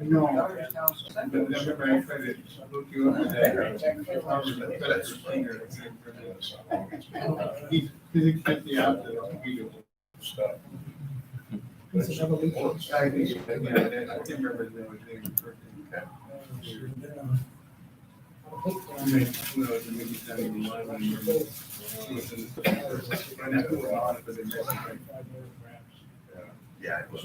No. He's exactly out there. Stuff. It's another week. I can't remember the name. Yeah, it was.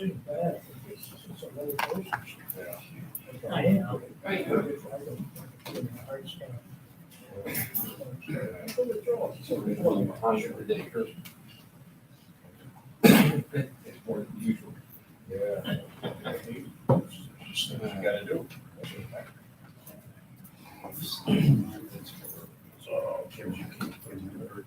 It's more than usual. Yeah. Just things you gotta do. So, Kim, you keep putting in the.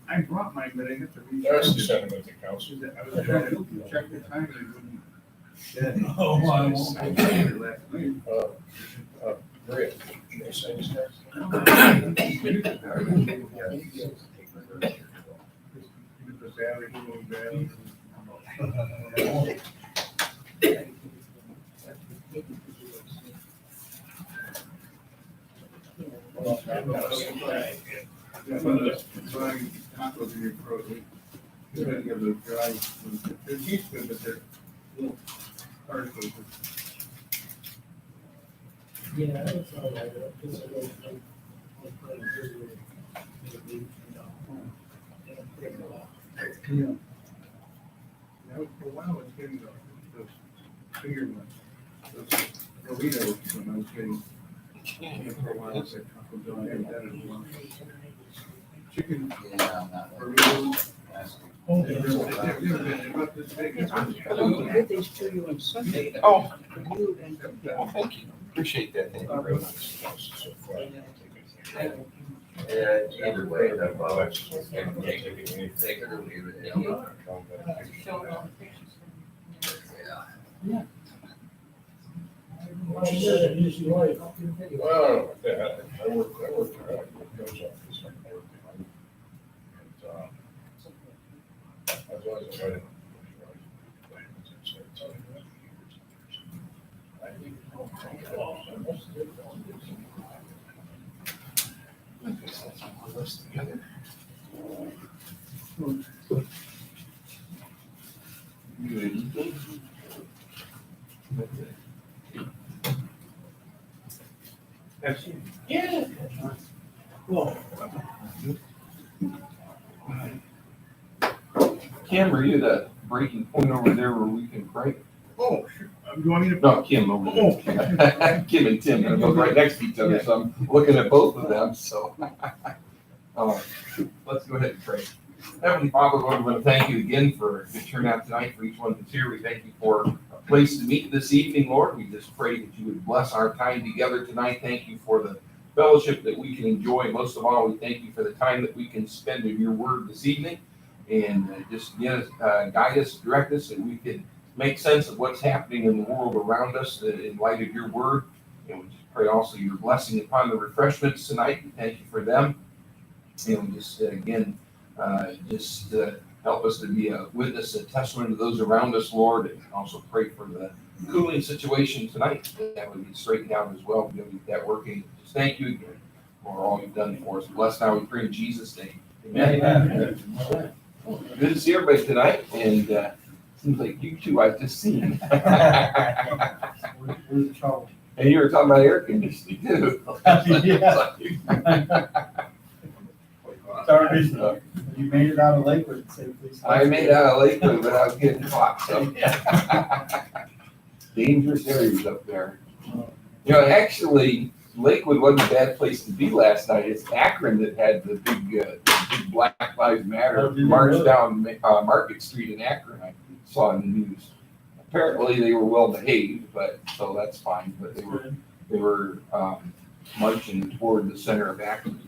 I brought mine, but I got to reach. That's the sentiment that counts. I was trying to check the time and it wouldn't. Oh, wow. Last night. Great. They say it's there. They're decent, but they're little particles. Yeah, it's all right. It's a little. Yeah. Now, for a while, I was getting those bigger ones, those burritos when I was getting. For a while, I said, Taco Bell, I haven't done it in a long time. Chicken burritos. Oh, They're about this big. I'll give these to you on Sunday. Oh. For you and. Well, thank you. Appreciate that. Thank you very much. Yeah, either way, that box, take it or leave it. Yeah. Well, yeah, I work hard. It goes off this one. I work hard. And, as long as I write it. yeah. Well, Kim, are you the breaking point over there where we can break? Oh, sure. You want me to? No, Kim over there. Kim and Tim, they're both right next to each other, so I'm looking at both of them, so. Let's go ahead and pray. Heavenly Father, Lord, we want to thank you again for a good turnout tonight for each one that's here. We thank you for a place to meet this evening, Lord. We just pray that you would bless our time together tonight. Thank you for the fellowship that we can enjoy. Most of all, we thank you for the time that we can spend in your word this evening. And just guide us, direct us, and we can make sense of what's happening in the world around us in light of your word. And we just pray also your blessing upon the refreshments tonight. We thank you for them. And we just, again, help us to be a witness, a testament to those around us, Lord, and also pray for the cooling situation tonight. That would be straightened out as well. We'll get that working. Just thank you again for all you've done for us. Bless now, we pray in Jesus' name. Amen. Good to see everybody tonight, and seems like you two I've just seen. where's Charles? And you were talking about air conditioning too. Sorry, you made it out of Lakewood safely. I made it out of Lakewood without getting caught, so. Dangerous areas up there. You know, actually, Lakewood wasn't a bad place to be last night. It's Akron that had the big Black Lives Matter Oh, did they march really? down Market Street in Akron. I saw in the news. apparently they were well behaved, but, so that's fine, but they were marching toward the center of action.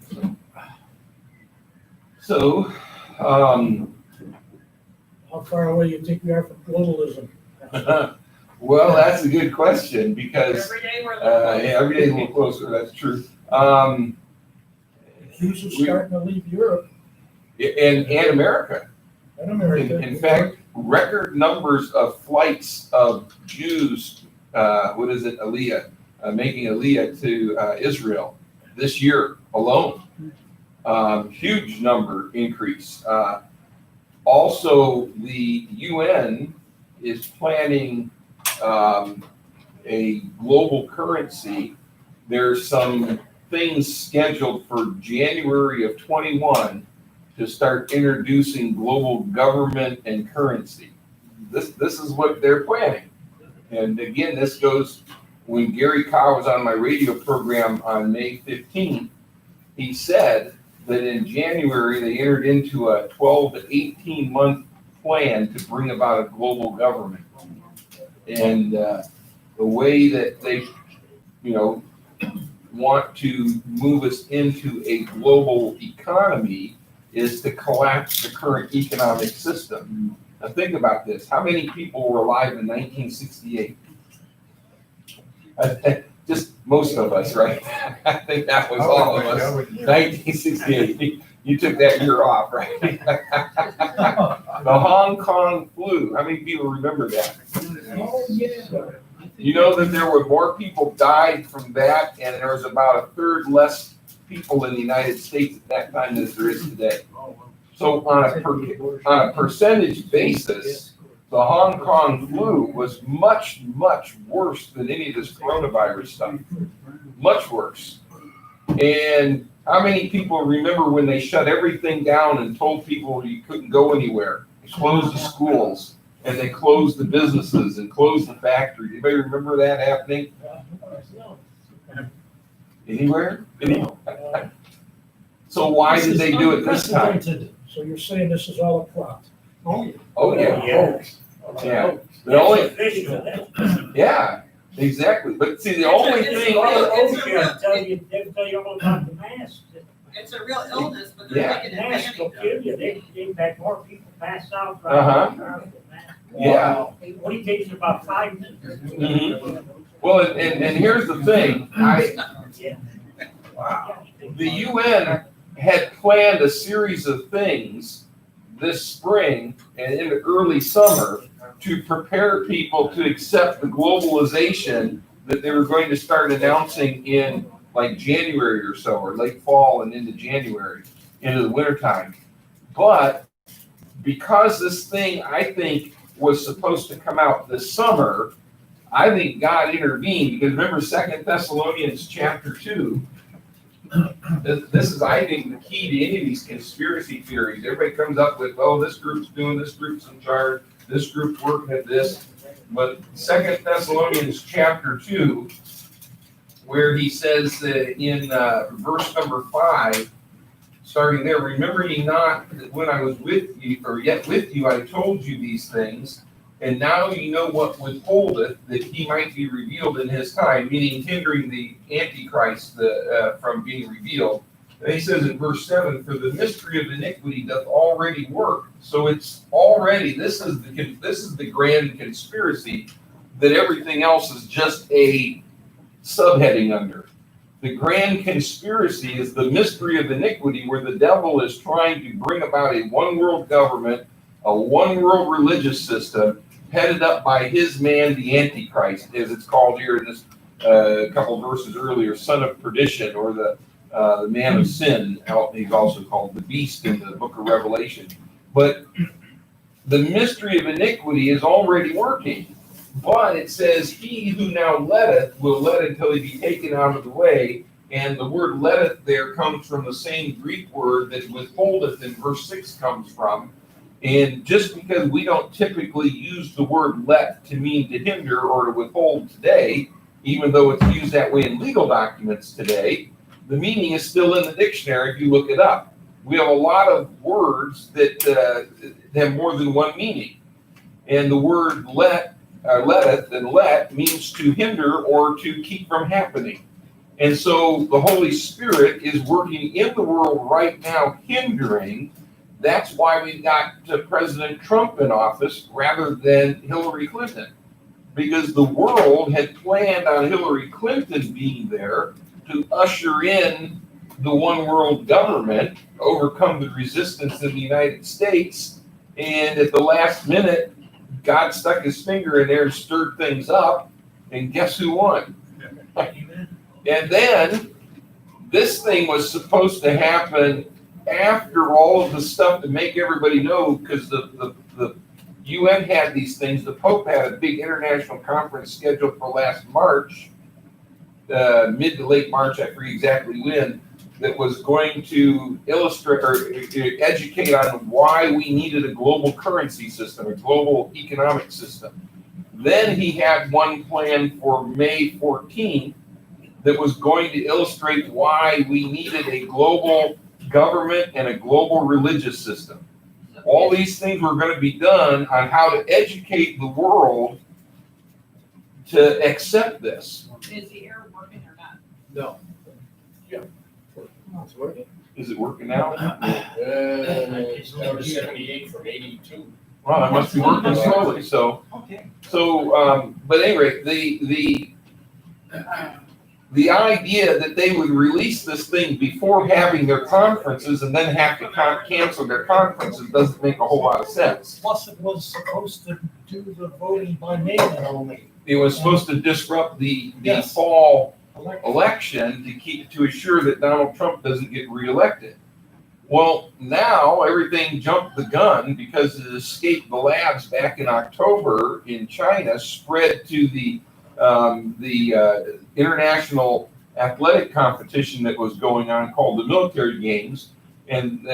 So, How far away you think we are from globalism? well, that's a good question because Every day we're yeah, every day is a little closer. That's true. Jews are starting to leave Europe And America. and America. In fact, record numbers of flights of Jews. What is it? Aliyah, making Aliyah to Israel this year alone. Huge number increase. Also, the UN is planning a global currency. There's some things scheduled for January of 21 to start introducing global government and currency. This is what they're planning. And again, this goes, when Gary Carr was on my radio program on May 15th, he said that in January, they entered into a 12 to 18 month plan to bring about a global government. And the way that they, want to move us into a global economy is to collapse the current economic system. Now think about this. How many people were alive in 1968? Just most of us, right? I think that was all of us. 1968. You took that year off, right? The Hong Kong flu. How many people remember that? Oh, yeah. You know that there were more people died from that, and there was about a third less people in the United States at that time than there is today. So on a percentage basis, the Hong Kong flu was much, much worse than any of this coronavirus stuff. Much worse. And how many people remember when they shut everything down and told people you couldn't go anywhere? They closed the schools and they closed the businesses and closed the factories. Anybody remember that happening? Anywhere? So why did they do it this time? So you're saying this is all a plot? Oh, yeah. Yeah. The only, yeah, exactly. But see, the only thing, They'll tell you all about the mask. It's a real illness, but Yeah. they're taking Masks advantage will of it. kill you. They've had more people pass out. Uh-huh. Yeah. What do you think is about 5 minutes? Mhm. Well, and here's the thing, the UN had planned a series of things this spring and in the early summer to prepare people to accept the globalization that they were going to start announcing in like January or so, or late fall and into January, into the wintertime. But because this thing, I think, was supposed to come out this summer, I think God intervened, because remember 2 Thessalonians chapter 2, this is, I think, the key to any of these conspiracy theories. Everybody comes up with, oh, this group's doing, this group's in charge, this group's working at this. But 2 Thessalonians chapter 2, where he says in verse number 5, starting there, remember ye not that when I was with you, or yet with you, I told you these things, and now you know what withholdeth, that he might be revealed in his time, meaning hindering the Antichrist from being revealed. And he says in verse 7, for the mystery of iniquity doth already work. So it's already, this is the grand conspiracy that everything else is just a subheading under. The grand conspiracy is the mystery of iniquity, where the devil is trying to bring about a one world government, a one world religious system, headed up by his man, the Antichrist, as it's called here in this couple verses earlier, son of perdition, or the man of sin. He's also called the beast in the book of Revelation. But the mystery of iniquity is already working. But it says, he who now letteth will let until he be taken out of the way. And the word letteth there comes from the same Greek word that withholdeth in verse 6 comes from. And just because we don't typically use the word let to mean to hinder or to withhold today, even though it's used that way in legal documents today, the meaning is still in the dictionary if you look it up. We have a lot of words that have more than one meaning. And the word let letteth, and let means to hinder or to keep from happening. And so the Holy Spirit is working in the world right now, hindering. That's why we got President Trump in office rather than Hillary Clinton. Because the world had planned on Hillary Clinton being there to usher in the one world government, overcome the resistance in the United States. And at the last minute, God stuck his finger in there and stirred things up. And guess who won? And then this thing was supposed to happen after all of the stuff to make everybody know, because the UN had these things. The Pope had a big international conference scheduled for last March, mid to late March, I forget exactly when, that was going to illustrate or educate on why we needed a global currency system, a global economic system. Then he had one planned for May 14th that was going to illustrate why we needed a global government and a global religious system. All these things were going to be done on how to educate the world to accept this. Is the air working or not? No. It's working. Is it working now? It's number 78 from 82. Well, it must be working slowly. So, but anyway, the idea that they would release this thing before having their conferences and then have to cancel their conferences doesn't make a whole lot of sense. Plus, it was supposed to do the voting by mail only. It was supposed to disrupt the Yes. fall election to assure that Donald Trump doesn't get reelected. Well, now everything jumped the gun because it escaped the labs back in October in China, spread to the international athletic competition that was going on called the military games, and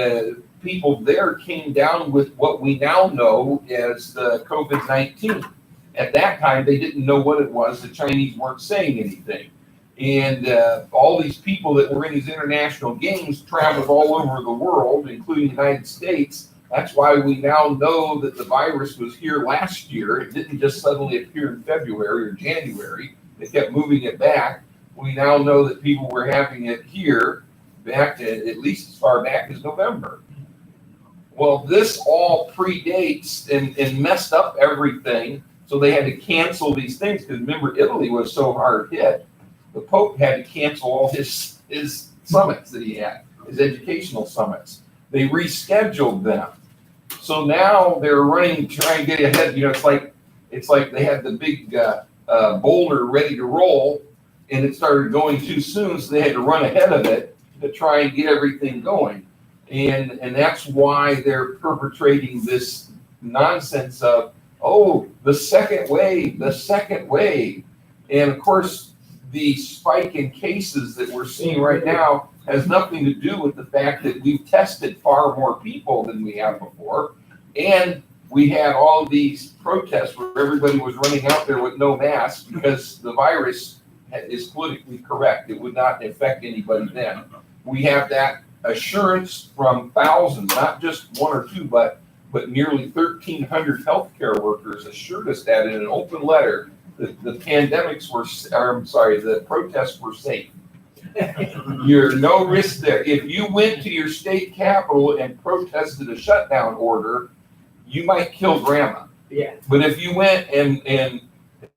people there came down with what we now know as the COVID-19. At that time, they didn't know what it was. The Chinese weren't saying anything. And all these people that were in these international games traveled all over the world, including the United States. That's why we now know that the virus was here last year. It didn't just suddenly appear in February or January. They kept moving it back. We now know that people were having it here back to at least as far back as November. Well, this all predates and messed up everything. So they had to cancel these things because remember, Italy was so hard hit. The Pope had to cancel all his summits that he had, his educational summits. They rescheduled them. So now they're running, trying to get ahead. You know, it's like they had the big boulder ready to roll, and it started going too soon, so they had to run ahead of it to try and get everything going. And that's why they're perpetrating this nonsense of, oh, the second wave. And of course, the spike in cases that we're seeing right now has nothing to do with the fact that we've tested far more people than we have before. And we had all these protests where everybody was running out there with no mask because the virus is politically correct. It would not affect anybody then. We have that assurance from thousands, not just one or two, but nearly 1,300 healthcare workers assured us that in an open letter that the protests were safe. You're no risk there. If you went to your state capitol and protested a shutdown order, you might kill grandma. Yeah. But if you went and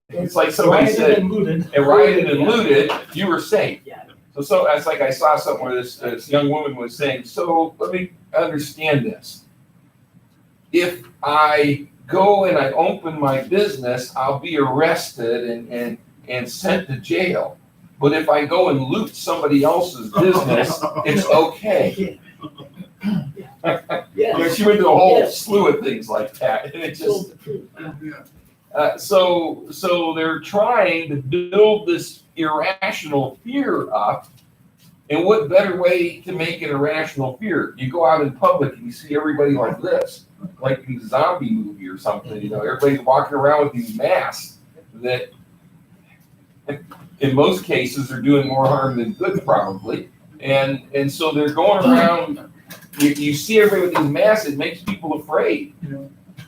it's like somebody Rioted said, and looted. and rioted and looted, you were safe. Yeah. So it's like I saw something where this young woman was saying, so let me understand this. If I go and I open my business, I'll be arrested and sent to jail. But if I go and loot somebody else's business, it's okay. You know, she went to a whole slew of things like that. And it just, so they're trying to build this irrational fear up. And what better way to make an irrational fear? You go out in public and you see everybody like this, like in a zombie movie or something. You know, everybody's walking around with these masks that, in most cases, are doing more harm than good, probably. And so they're going around. You see everybody with these masks. It makes people afraid.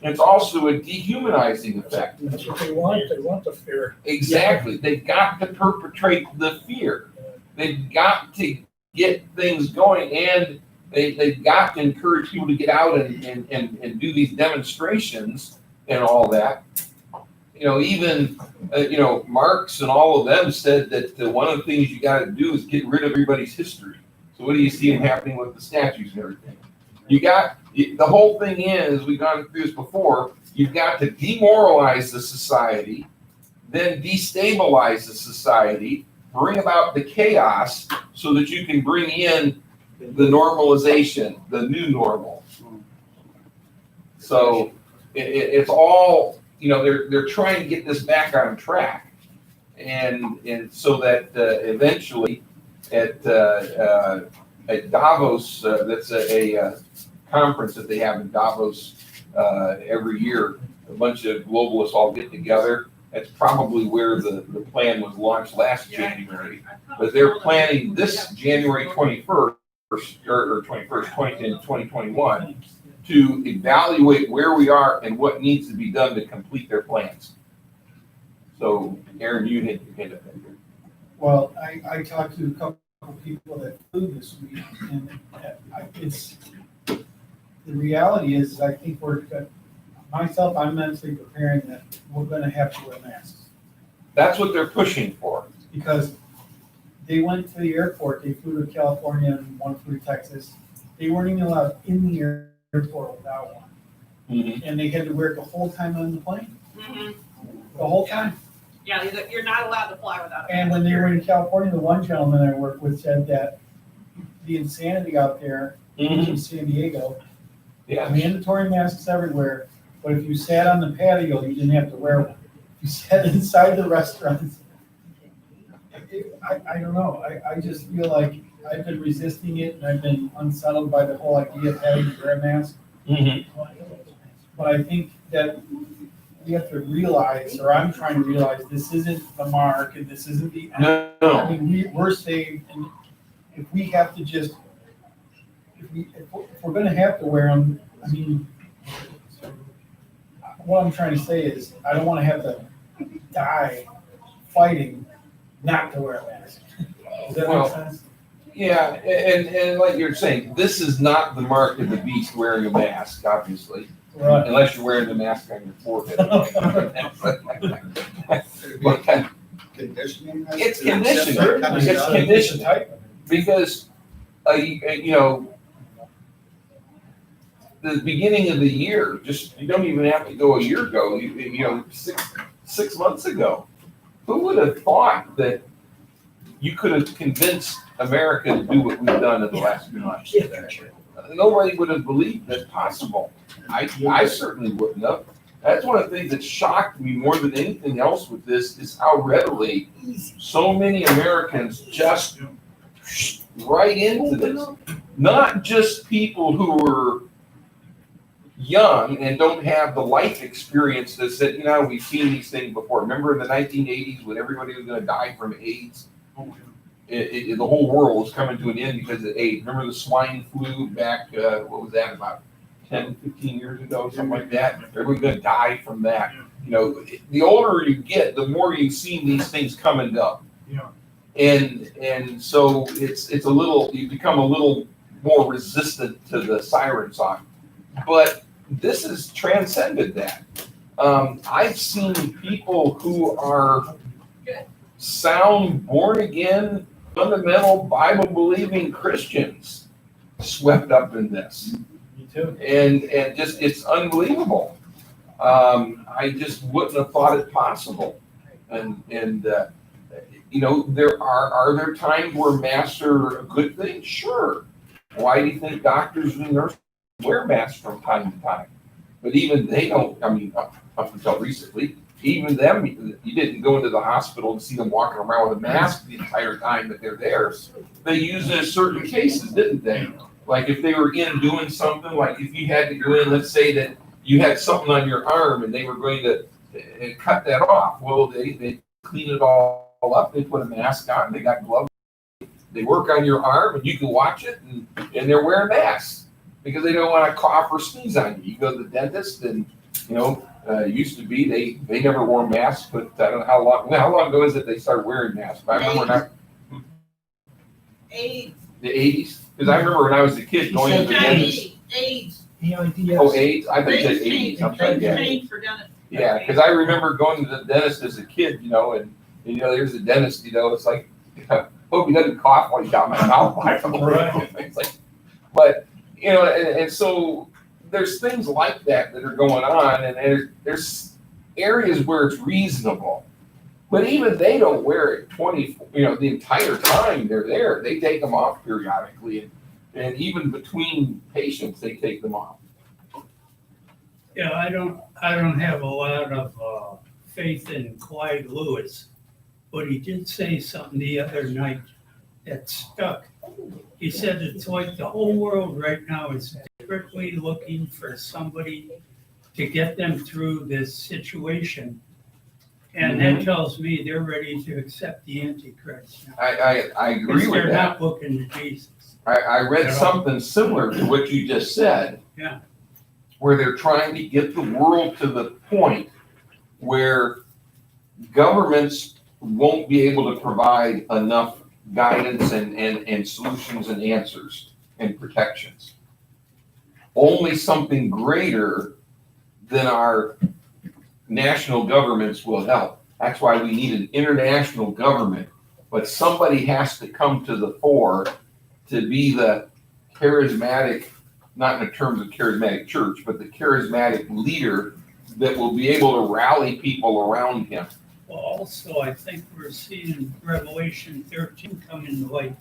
it's also a dehumanizing effect. That's what they want the fear. Exactly. They've got to perpetrate the fear. They've got to get things going, and they've got to encourage people to get out and do these demonstrations and all that. You know, even, Marx and all of them said that one of the things you got to do is get rid of everybody's history. So what do you see happening with the statues and everything? The whole thing is, we've gone through this before, you've got to demoralize the society, then destabilize the society, bring about the chaos so that you can bring in the normalization, the new normal. So it's all, they're trying to get this back on track. And so that eventually at Davos, that's a conference that they have in Davos every year, a bunch of globalists all get together. That's probably where the plan was launched last January. But they're planning this January 21st, or 2021, to evaluate where we are and what needs to be done to complete their plans. So, Aaron, you hit your hand up there. Well, I talked to a couple of people that flew this week, and the reality is, I think I'm mentally preparing that we're gonna have to wear masks. That's what they're pushing for. Because they went to the airport, they flew to California and one flew to Texas. They weren't even allowed in the airport without one. Mhm. And they had to wear it the whole time on the plane, Mhm. the whole time. Yeah, you're not allowed to fly without a And when they were in California, the one gentleman I worked with said that the insanity out there in San Diego, Yeah. mandatory masks everywhere, but if you sat on the patio, you didn't have to wear one. If you sat inside the restaurants, I don't know, I just feel like I've been resisting it, and I've been unsettled by the whole idea of having to wear a mask. Mhm. But I think that we have to realize, or I'm trying to realize, this isn't the mark, and this isn't the end. I No. mean, we're saying, and if we have to just, if we're gonna have to wear them, I mean, what I'm trying to say is, I don't wanna have to die fighting not to wear a mask. Does that Well, make sense? Yeah, and like you're saying, this is not the mark of the beast wearing a mask, obviously, Right. unless you're wearing the mask on your forehead. But Conditioning. It's conditioning. Certainly. It's conditioning. Because, the beginning of the year, you don't even have to go a year ago, 6 months ago, who would have thought that you could have convinced America to do what we've done in the last few months? Nobody would have believed that's possible. I certainly wouldn't have. That's one of the things that shocked me more than anything else with this, is how readily so many Americans just right into this. Not just people who were young and don't have the life experience that said, we've seen these things before. Remember in the 1980s when everybody was going to die from AIDS? The whole world was coming to an end because of AIDS. Remember the swine flu back, what was that, about 10, 15 years ago, something like that? Everybody's going to die from that. The older you get, the more you've seen these things come and go. Yeah. And so you become a little more resistant to the siren song. But this has transcended that. I've seen people who are sound, born again, fundamental, Bible believing Christians swept up in this. Me too. And just, it's unbelievable. I just wouldn't have thought it possible. And are there times where masks are a good thing? Sure. Why do you think doctors and nurses wear masks from time to time? But even they don't, up until recently, even them, you didn't go into the hospital and see them walking around with a mask the entire time that they're there. They used it in certain cases, didn't they? Like if they were in doing something, like if you had to go in, let's say that you had something on your arm and they were going to cut that off. Well, they clean it all up, they put a mask on, they got gloves. They work on your arm and you can watch it and they're wearing masks because they don't want to cough or sneeze on you. You go to the dentist and You know, used to be, they never wore masks, but I don't know how long ago is it they started wearing masks? I remember when AIDS, the eighties, because I remember when I was a kid going to the dentist. AIDS. Oh, AIDS, I thought you said They eighties, I'm changed, sorry, they yeah. changed for dentists. Yeah, because I remember going to the dentist as a kid, you know, and you know, there's a dentist, you know, it's like, hope he doesn't cough while he's got my mouth. It's like, but, you know, and so there's things like that that are going on, and there's areas where it's reasonable. But even they don't wear it the entire time they're there. They take them off periodically, and even between patients, they take them off. Yeah, I don't have a lot of faith in Clyde Lewis, but he did say something the other night that stuck. He said it's like the whole world right now is desperately looking for somebody to get them through this situation. And that tells me they're ready to accept the Antichrist now. I agree Because with they're that. not looking to Jesus. I read something similar to what you just said. Yeah. Where they're trying to get the world to the point where governments won't be able to provide enough guidance and solutions and answers and protections. Only something greater than our national governments will help. That's why we need an international government, but somebody has to come to the fore to be the charismatic, not in terms of charismatic church, but the charismatic leader that will be able to rally people around him. Well, also, I think we're seeing Revelation 13 come into light.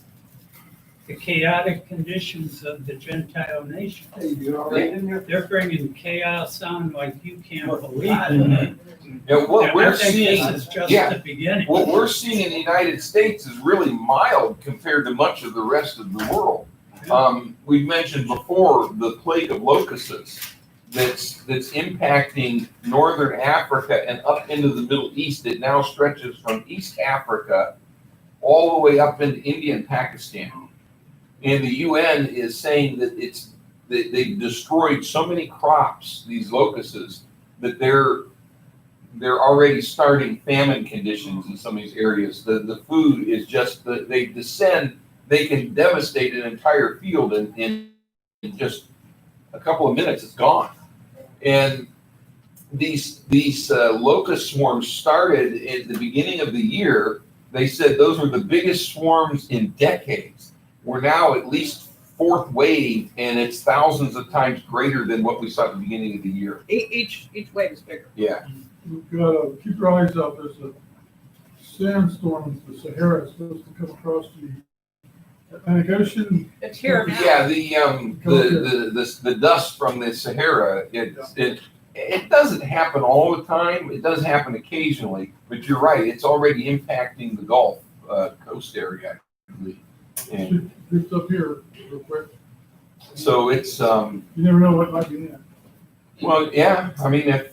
The chaotic conditions of the Gentile nation. They're bringing chaos on like you can't believe. You know, what And we're I think seeing, this is just yeah. the beginning. what we're seeing in the United States is really mild compared to much of the rest of the world. We've mentioned before the plague of locusts that's impacting northern Africa and up into the Middle East. It now stretches from East Africa all the way up into India and Pakistan. And the UN is saying that they've destroyed so many crops, these locusts, that they're already starting famine conditions in some of these areas. The food is just, they descend, they can devastate an entire field in just a couple of minutes, it's gone. And these locust swarms started at the beginning of the year. They said those were the biggest swarms in decades. We're now at least fourth wave, and it's thousands of times greater than what we saw at the beginning of the year. Each wave is bigger. Yeah. We've got to keep your eyes up. There's a sandstorm in the Sahara is supposed to come across the Atlantic Ocean. It's here now. Yeah, the dust from the Sahara, it doesn't happen all the time. It does happen occasionally, but you're right. It's already impacting the Gulf Coast area, I believe. And It's up here real quick. so it's You never know what might be in it. well, yeah. I mean, if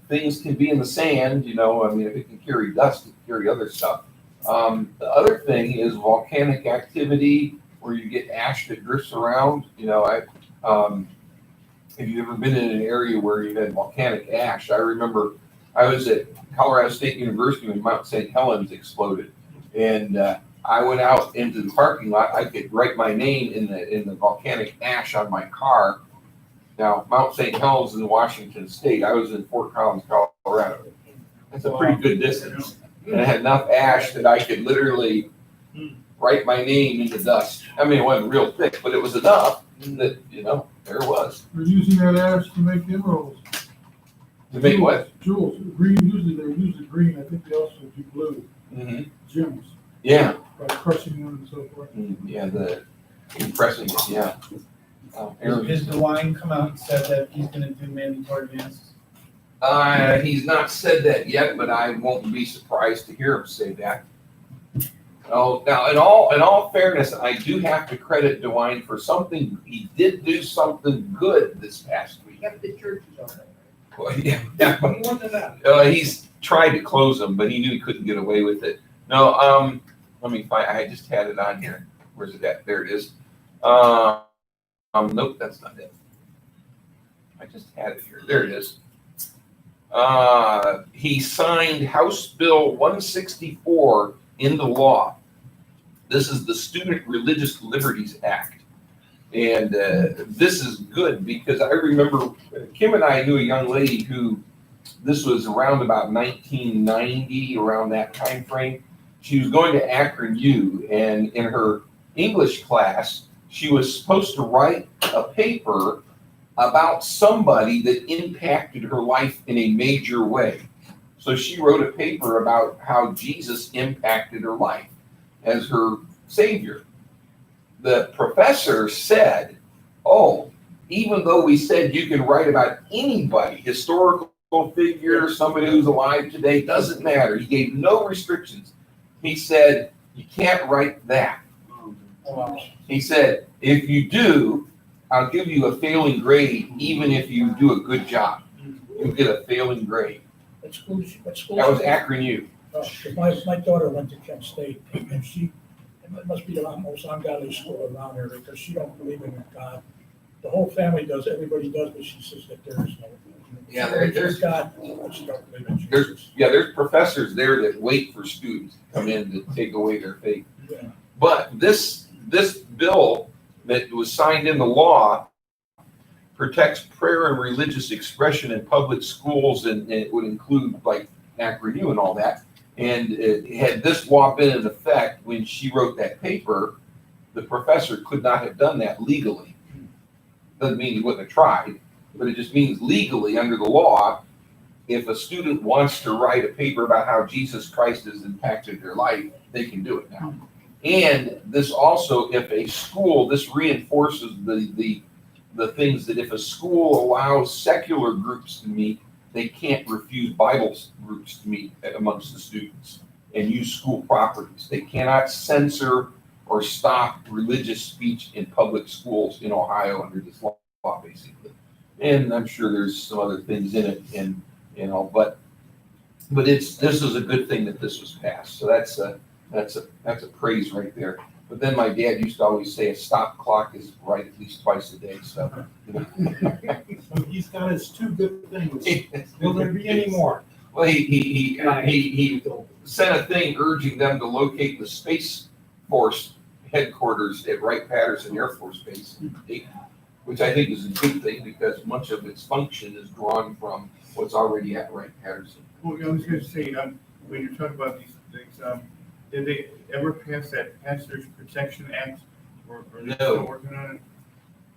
things can be in the sand, you know, I mean, if it can carry dust, it can carry other stuff. The other thing is volcanic activity, where you get ash that drifts around. You know, have you ever been in an area where you had volcanic ash? I remember I was at Colorado State University when Mount St. Helens exploded, and I went out into the parking lot. I could write my name in the volcanic ash on my car. Now, Mount St. Helens is in Washington State. I was in Fort Collins, Colorado. That's a pretty good distance. And I had enough ash that I could literally write my name in the dust. I mean, it wasn't real thick, but it was enough that, you know, there it was. They're using that ash to make emeralds. To make what? Jewels. Green, usually they're usually green. I think they also do blue Mm-hmm. gems Yeah. by crushing them and so forth. Yeah, the compressing it, yeah. Has DeWine come out and said that he's gonna do mandatory masks? He's not said that yet, but I won't be surprised to hear him say that. Oh, now, in all fairness, I do have to credit DeWine for something. He did do something good this past week. Kept the churches open. Well, yeah, He wanted that. he's tried to close them, but he knew he couldn't get away with it. No, let me find. I just had it on here. Where's it at? There it is. Nope, that's not it. I just had it here. There it is. he signed House Bill 164 into law. This is the Student Religious Liberties Act. And this is good because I remember Kim and I knew a young lady who, this was around about 1990, around that time frame. She was going to Akron U, and in her English class, she was supposed to write a paper about somebody that impacted her life in a major way. So she wrote a paper about how Jesus impacted her life as her savior. The professor said, oh, even though we said you can write about anybody, historical figure, somebody who's alive today, doesn't matter. He gave no restrictions. He said, you can't write that. He said, if you do, I'll give you a failing grade, even if you do a good job. You'll get a failing grade. What school? That was Akron U. My daughter went to Kent State, and it must be the most ungodly school around here, because she don't believe in God. The whole family does, everybody does, but she says that there is no. Yeah, there's God, but she don't believe in Jesus. there's professors there that wait for students to come in to take away their faith. Yeah. But this bill that was signed into law protects prayer and religious expression in public schools, and it would include like Akron U and all that. And had this law been in effect when she wrote that paper, the professor could not have done that legally. Doesn't mean he wouldn't have tried, but it just means legally under the law, if a student wants to write a paper about how Jesus Christ has impacted their life, they can do it now. And this also, if a school, this reinforces the things that if a school allows secular groups to meet, they can't refuse Bible groups to meet amongst the students and use school properties. They cannot censor or stop religious speech in public schools in Ohio under this law, basically. And I'm sure there's some other things in it, and you know, but this is a good thing that this was passed. So that's a praise right there. But then my dad used to always say a stop clock is right at least twice a day. So So he's got his two good things. Will there be any more? well, he sent a thing urging them to locate the Space Force headquarters at Wright-Patterson Air Force Base, which I think is a good thing because much of its function is drawn from what's already at Wright-Patterson. Well, I was gonna say, when you're talking about these things, did they ever pass that Pastors Protection Act? Or are they No. still working on it?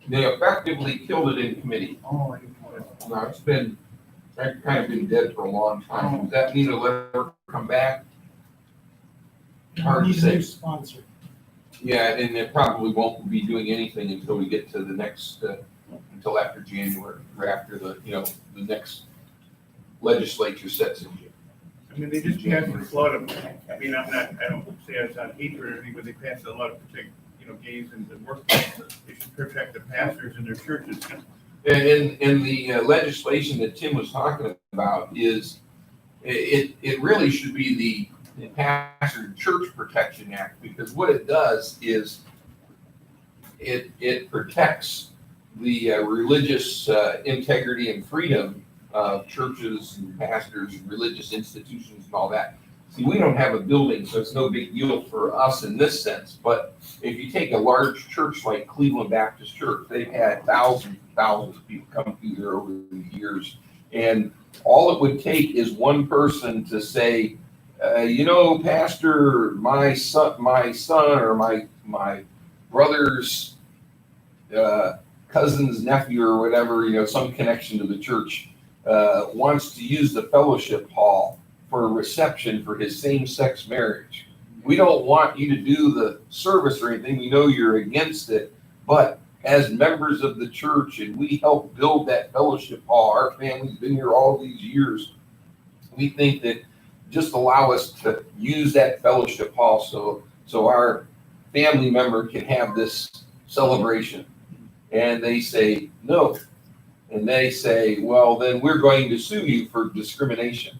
They effectively killed it in committee. Oh, I didn't know that. No, it's been, that kind of been dead for a long time. Does that mean it'll ever come back? Hard to He's a say. new sponsor. Yeah, and it probably won't be doing anything until we get to the next, until after January, or after the next legislature sets in. I mean, they just passed a lot of, I mean, I don't say it's on hatred or anything, but they passed a lot of protect, gays and the workplace. They should protect the pastors in their churches. And the legislation that Tim was talking about is, it really should be the Pastor Church Protection Act, because what it does is it protects the religious integrity and freedom of churches and pastors and religious institutions and all that. See, we don't have a building, so it's no big deal for us in this sense, but if you take a large church like Cleveland Baptist Church, they've had thousands of people come through there over the years. And all it would take is one person to say, Pastor, my son or my brother's cousin's nephew or whatever, some connection to the church, wants to use the fellowship hall for a reception for his same-sex marriage. We don't want you to do the service or anything. We know you're against it, but as members of the church, and we help build that fellowship hall, our family's been here all these years. We think that just allow us to use that fellowship hall so our family member can have this celebration. And they say, no. And they say, well, then we're going to sue you for discrimination.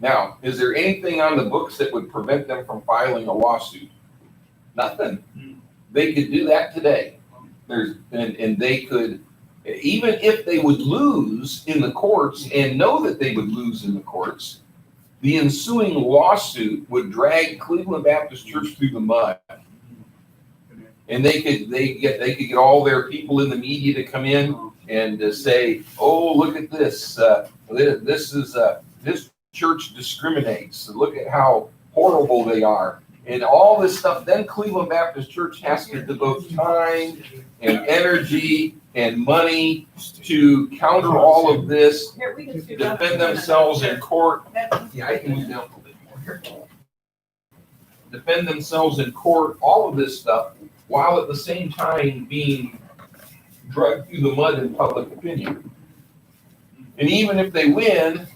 Now, is there anything on the books that would prevent them from filing a lawsuit? Nothing. They could do that today. And they could, even if they would lose in the courts and know that they would lose in the courts, the ensuing lawsuit would drag Cleveland Baptist Church through the mud. And they could get all their people in the media to come in and say, "Oh, look at this! This church discriminates. Look at how horrible they are," and all this stuff. Then Cleveland Baptist Church has to devote time and energy and money to counter all of this, Here, we can scoot up. defend themselves in court. That- Yeah, I can move down a little bit more here. Defend themselves in court, all of this stuff, while at the same time being dragged through the mud in public opinion. And even if they win,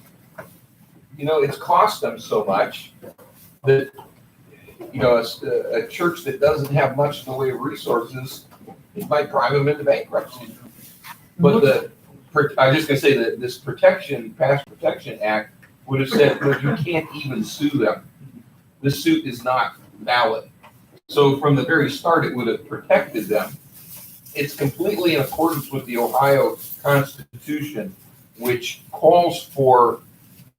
it's cost them so much that, a church that doesn't have much in the way of resources, it might drive them into bankruptcy. But I'm just gonna say that this Past Protection Act would have said, that you can't even sue them. This suit is not valid. So from the very start, it would have protected them. It's completely in accordance with the Ohio Constitution, which calls for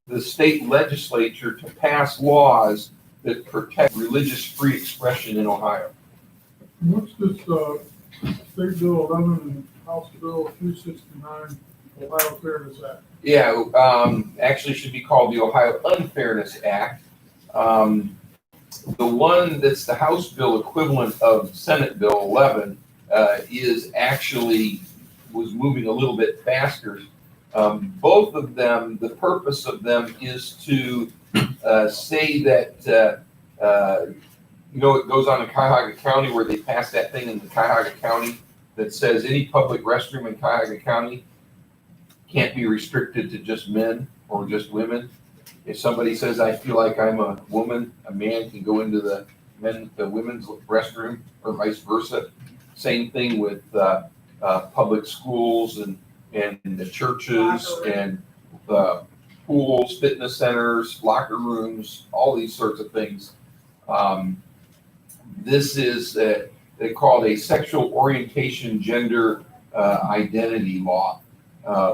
the state legislature to pass laws that protect religious free expression in Ohio. What's this, State Bill 11 and House Bill 369, Ohio Fairness Act? Yeah, actually should be called the Ohio Unfairness Act. The one that's the House bill equivalent of Senate Bill 11 was moving a little bit faster. Both of them, the purpose of them is to say that, it goes on in Cuyahoga County where they passed that thing in the Cuyahoga County that says any public restroom in Cuyahoga County can't be restricted to just men or just women. If somebody says, "I feel like I'm a woman," a man can go into the women's restroom, or vice versa. Same thing with public schools and the churches and pools, fitness centers, locker rooms, all these sorts of things. This is they call it a sexual orientation gender identity law.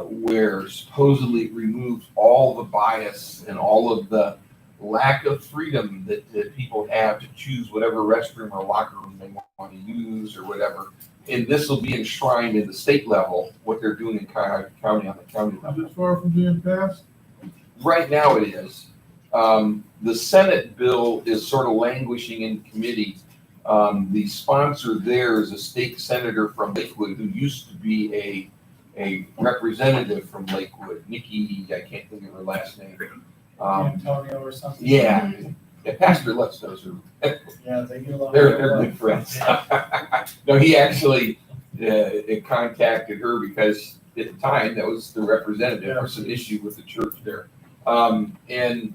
Where supposedly it removes all the bias and all of the lack of freedom that people have to choose whatever restroom or locker room they want to use or whatever. And this will be enshrined in the state level, what they're doing in Cuyahoga County on the county level. Is it far from being passed? Right now it is. The Senate bill is sort of languishing in committee. The sponsor there is a state senator from Lakewood who used to be a representative from Lakewood, Nikki, I can't think of her last name. Antonio or something. Yeah, Pastor Lutz knows her. Yeah, they get along. They're very well. good friends. No, he actually contacted her because at the time that was the representative for some issue with the church there. And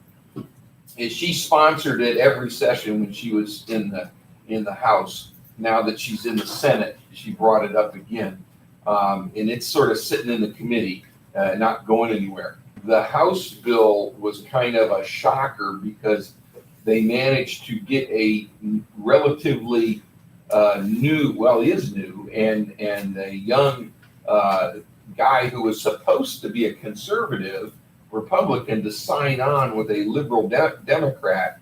she sponsored it every session when she was in the House. Now that she's in the Senate, she brought it up again. And it's sort of sitting in the committee, not going anywhere. The House bill was kind of a shocker because they managed to get a relatively he is new, and a young guy who was supposed to be a conservative Republican to sign on with a liberal Democrat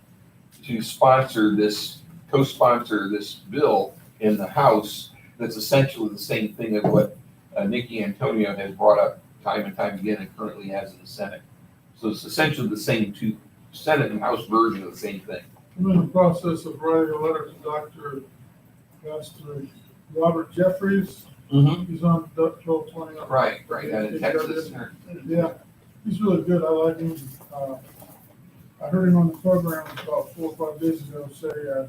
to co-sponsor this bill in the House. That's essentially the same thing as what Nikki Antonio has brought up time and time again and currently has in the Senate. So it's essentially the same two Senate and House version of the same thing. I'm in the process of writing a letter to Pastor Robert Jeffries. Mm-hmm. He's on 1220. Right, out in Texas. Yeah, he's really good. I like him. I heard him on the program about 4 or 5 days ago say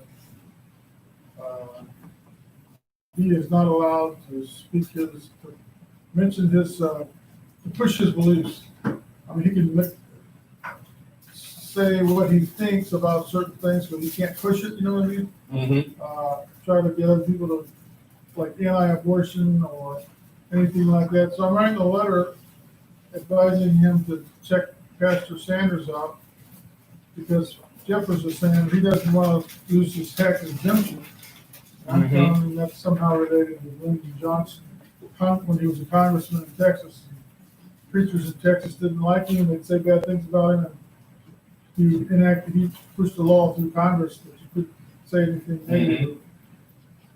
he is not allowed to speak to mention his, to push his beliefs. I mean, he can say what he thinks about certain things, but he can't push it, you know what I mean? Mm-hmm. Try to get other people to, like anti-abortion or anything like that. So I'm writing a letter advising him to check Pastor Sanders out because Jeffers was saying he doesn't want to lose his tax exemption. I'm telling him that's somehow related to Lyndon Johnson. when he was a congressman in Texas. Preachers in Texas didn't like him, they'd say bad things about him, and he pushed a law through Congress that you couldn't say anything negative.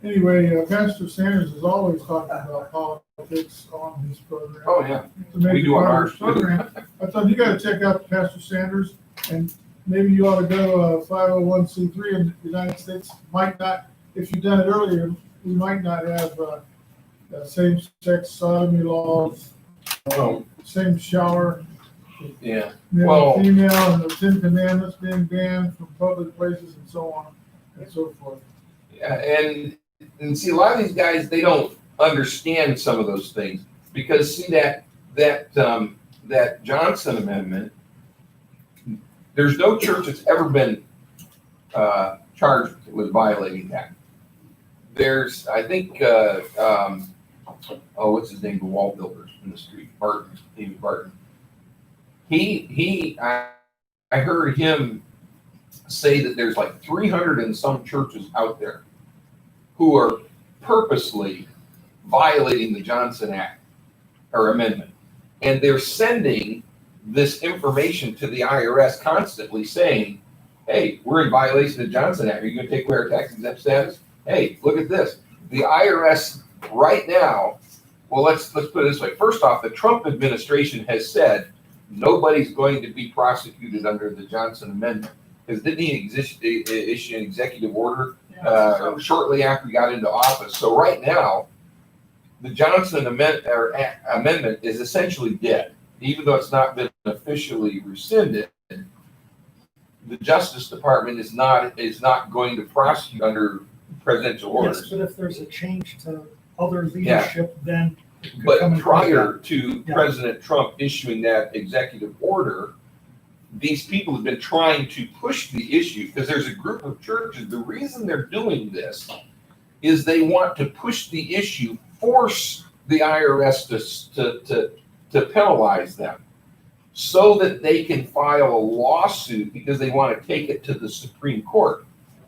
Anyway, Pastor Sanders is always talking about politics on his program. Oh, yeah. It's a major We do on part of ours, his too. program. I thought you gotta check out Pastor Sanders, and maybe you ought to go 501c3 in the United States. Might not, if you've done it earlier, we might not have same-sex sodomy laws, Oh, same shower, yeah. male Well- and female, and the 10 Commandments being banned from public places and so on and so forth. Yeah, and see, a lot of these guys, they don't understand some of those things, because see that Johnson Amendment, there's no church that's ever been charged with violating that. There's, I think, what's his name, the wall builders in the street, David Barton. I heard him say that there's like 300 and some churches out there who are purposely violating the Johnson Act or amendment. And they're sending this information to the IRS constantly saying, hey, we're in violation of the Johnson Act. Are you going to take away our tax exempt status? Hey, look at this. The IRS right now, well, let's put it this way. First off, the Trump administration has said nobody's going to be prosecuted under the Johnson Amendment. Because didn't he issue an executive order shortly after he got into office? So right now, the Johnson Amendment is essentially dead. Even though it's not been officially rescinded, the Justice Department is not going to prosecute under presidential orders. Yes, but if there's a change to other leadership, then it could come But into prior to Yeah. President Trump issuing that executive order, these people have been trying to push the issue, because there's a group of churches, the reason they're doing this is they want to push the issue, force the IRS to penalize them, so that they can file a lawsuit because they want to take it to the Supreme Court.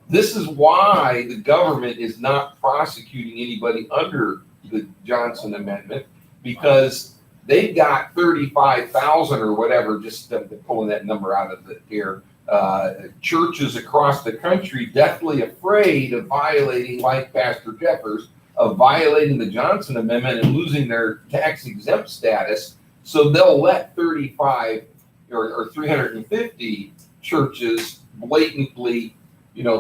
This is why the government is not prosecuting anybody under the Johnson Amendment, because they've got 35,000 or whatever, just pulling that number out of the air, churches across the country deathly afraid of violating, like Pastor Jeffers, of violating the Johnson Amendment and losing their tax exempt status. So they'll let 35 or 350 churches blatantly,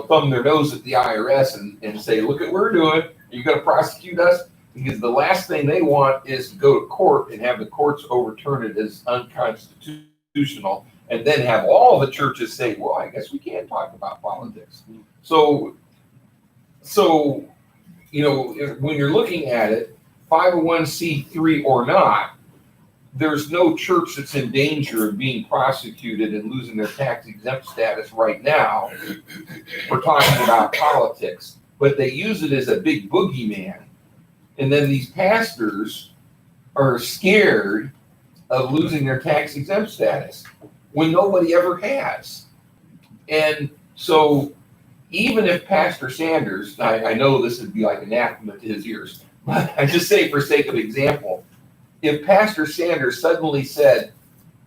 thumb their nose at the IRS and say, look at what we're doing. Are you going to prosecute us? Because the last thing they want is to go to court and have the courts overturn it as unconstitutional, and then have all the churches say, well, I guess we can't talk about politics. So when you're looking at it, 501c3 or not, there's no church that's in danger of being prosecuted and losing their tax exempt status right now. We're talking about politics, but they use it as a big boogeyman. And then these pastors are scared of losing their tax exempt status when nobody ever has. And so even if Pastor Sanders, I know this would be like anathema to his ears, but I just say for sake of example, if Pastor Sanders suddenly said,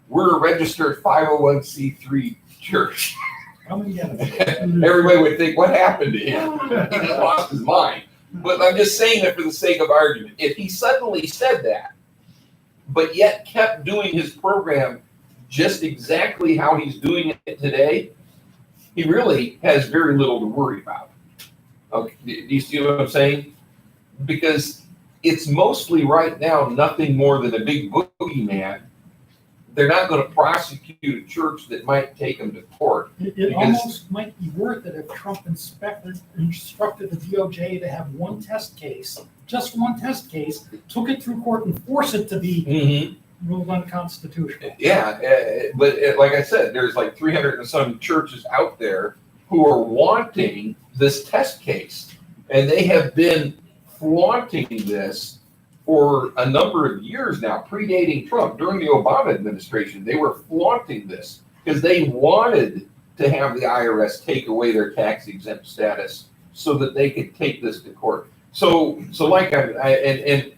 we're a registered 501c3 church, everybody would think, what happened to him? He just lost his mind. But I'm just saying it for the sake of argument. If he suddenly said that, but yet kept doing his program just exactly how he's doing it today, he really has very little to worry about. Okay, do you see what I'm saying? Because it's mostly right now nothing more than a big boogeyman. They're not going to prosecute a church that might take them to court. It almost might be worth it if Trump instructed the DOJ to have one test case, just one test case, took it through court and force it to be ruled unconstitutional. Yeah, but like I said, there's like 300 and some churches out there who are wanting this test case, and they have been flaunting this for a number of years now, predating Trump. During the Obama administration, they were flaunting this because they wanted to have the IRS take away their tax exempt status so that they could take this to court. So like and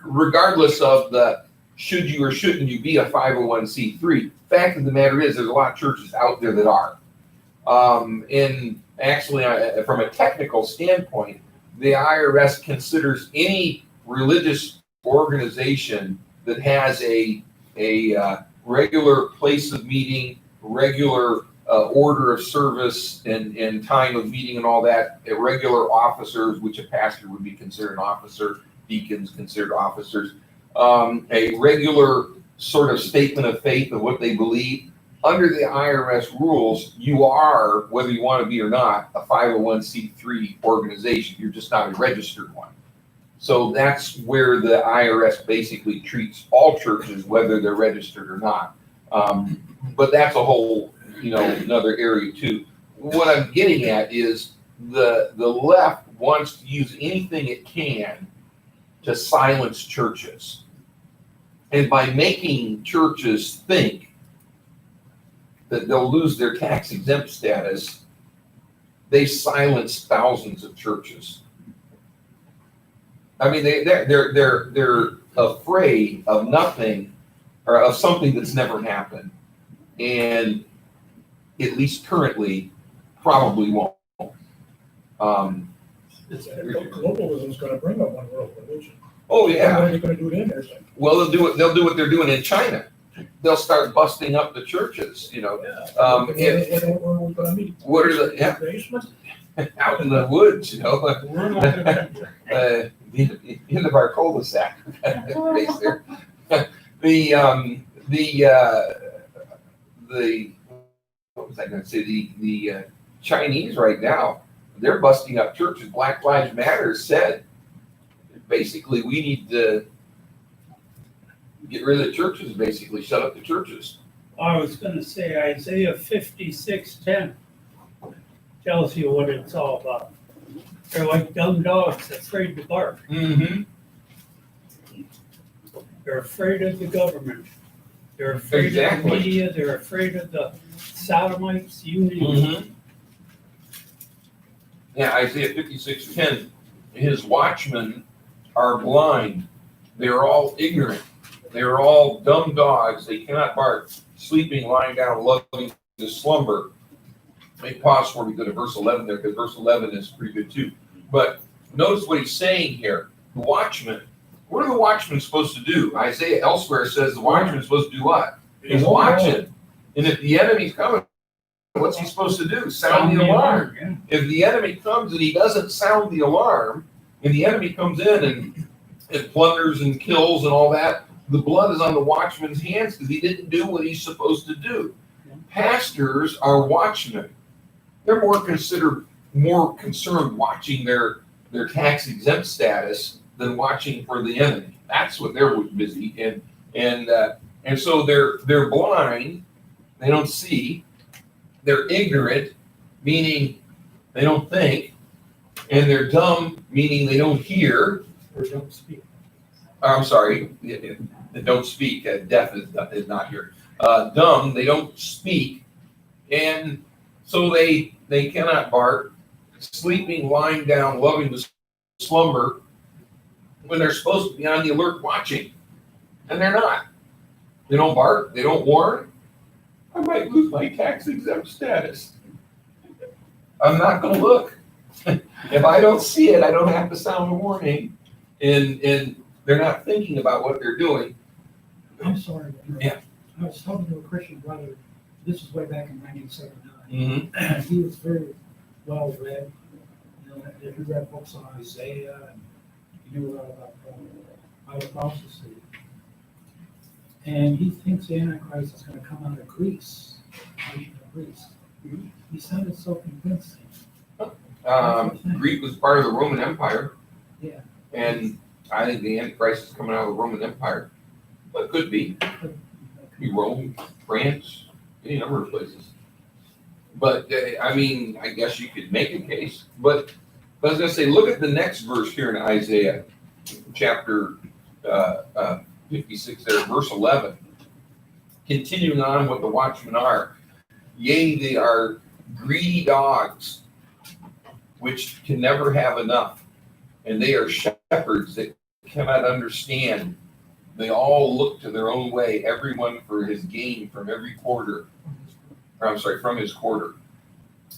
regardless of the should you or shouldn't you be a 501c3, fact of the matter is there's a lot of churches out there that are. And actually, from a technical standpoint, the IRS considers any religious organization that has a regular place of meeting, regular order of service and time of meeting and all that, regular officers, which a pastor would be considered an officer, deacons considered officers, a regular sort of statement of faith of what they believe. Under the IRS rules, you are, whether you want to be or not, a 501c3 organization. You're just not a registered one. So that's where the IRS basically treats all churches, whether they're registered or not. But that's a whole, another area too. What I'm getting at is the left wants to use anything it can to silence churches. And by making churches think that they'll lose their tax exempt status, they silence thousands of churches. I mean, they're afraid of nothing or of something that's never happened, and at least currently probably won't. Globalism's going to bring a one world religion. Oh yeah. What are they going to do then? Well, they'll do what they're doing in China. They'll start busting up the churches. Where are we going to meet? What are the Basement? out in the woods? We're not going to The end of our cul-de-sac. the what was I going to say? The Chinese right now, they're busting up churches. Black Lives Matter said basically we need to get rid of the churches. Basically, shut up the churches. I was gonna say Isaiah 56:10 tells you what it's all about. They're like dumb dogs afraid to bark. Mm-hmm. They're afraid of the government. They're afraid of the Exactly. media. They're afraid of the sodomites, you name it. Mm-hmm. Yeah, Isaiah 56:10. His watchmen are blind. They're all ignorant. They're all dumb dogs. They cannot bark. Sleeping, lying down, loving to slumber. Let me pause before we go to verse 11 there, because verse 11 is pretty good too. But notice what he's saying here. The watchmen. What are the watchmen supposed to do? Isaiah elsewhere says the watchman is supposed to do what? He's watching. And if the enemy's coming, what's he supposed to do? Sound the alarm. Yeah. If the enemy comes and he doesn't sound the alarm, and the enemy comes in and plunders and kills and all that, the blood is on the watchman's hands because he didn't do what he's supposed to do. Pastors are watchmen. They're more concerned watching their tax exempt status than watching for the enemy. That's what they're busy and so they're blind. They don't see. They're ignorant, meaning they don't think, and they're dumb, meaning they don't hear. Or don't speak. I'm sorry, they don't speak. Deaf is not here. Dumb, they don't speak, and so they cannot bark. Sleeping, lying down, loving to slumber, when they're supposed to be on the alert watching, and they're not. They don't bark. They don't warn. I might lose my tax exempt status. I'm not going to look. If I don't see it, I don't have to sound a warning. And they're not thinking about what they're doing. I'm sorry. Yeah. I was talking to a Christian brother, this was way back in 1979. Mm-hmm. He was very well read. He read books on Isaiah, and he knew a lot about Bible prophecy. And he thinks the Antichrist is going to come out of Greece, nation of Greece. He sounded so convincing. Greek was part of the Roman Empire. Yeah. And I think the Antichrist is coming out of the Roman Empire. But could be. Could be Rome, France, any number of places. But, I guess you could make a case. But I was going to say, look at the next verse here in Isaiah, chapter 56 there, verse 11. Continuing on what the watchmen are. Yea, they are greedy dogs, which can never have enough. And they are shepherds that cannot understand. They all look to their own way, everyone for his gain from every quarter. Or I'm sorry, from his quarter.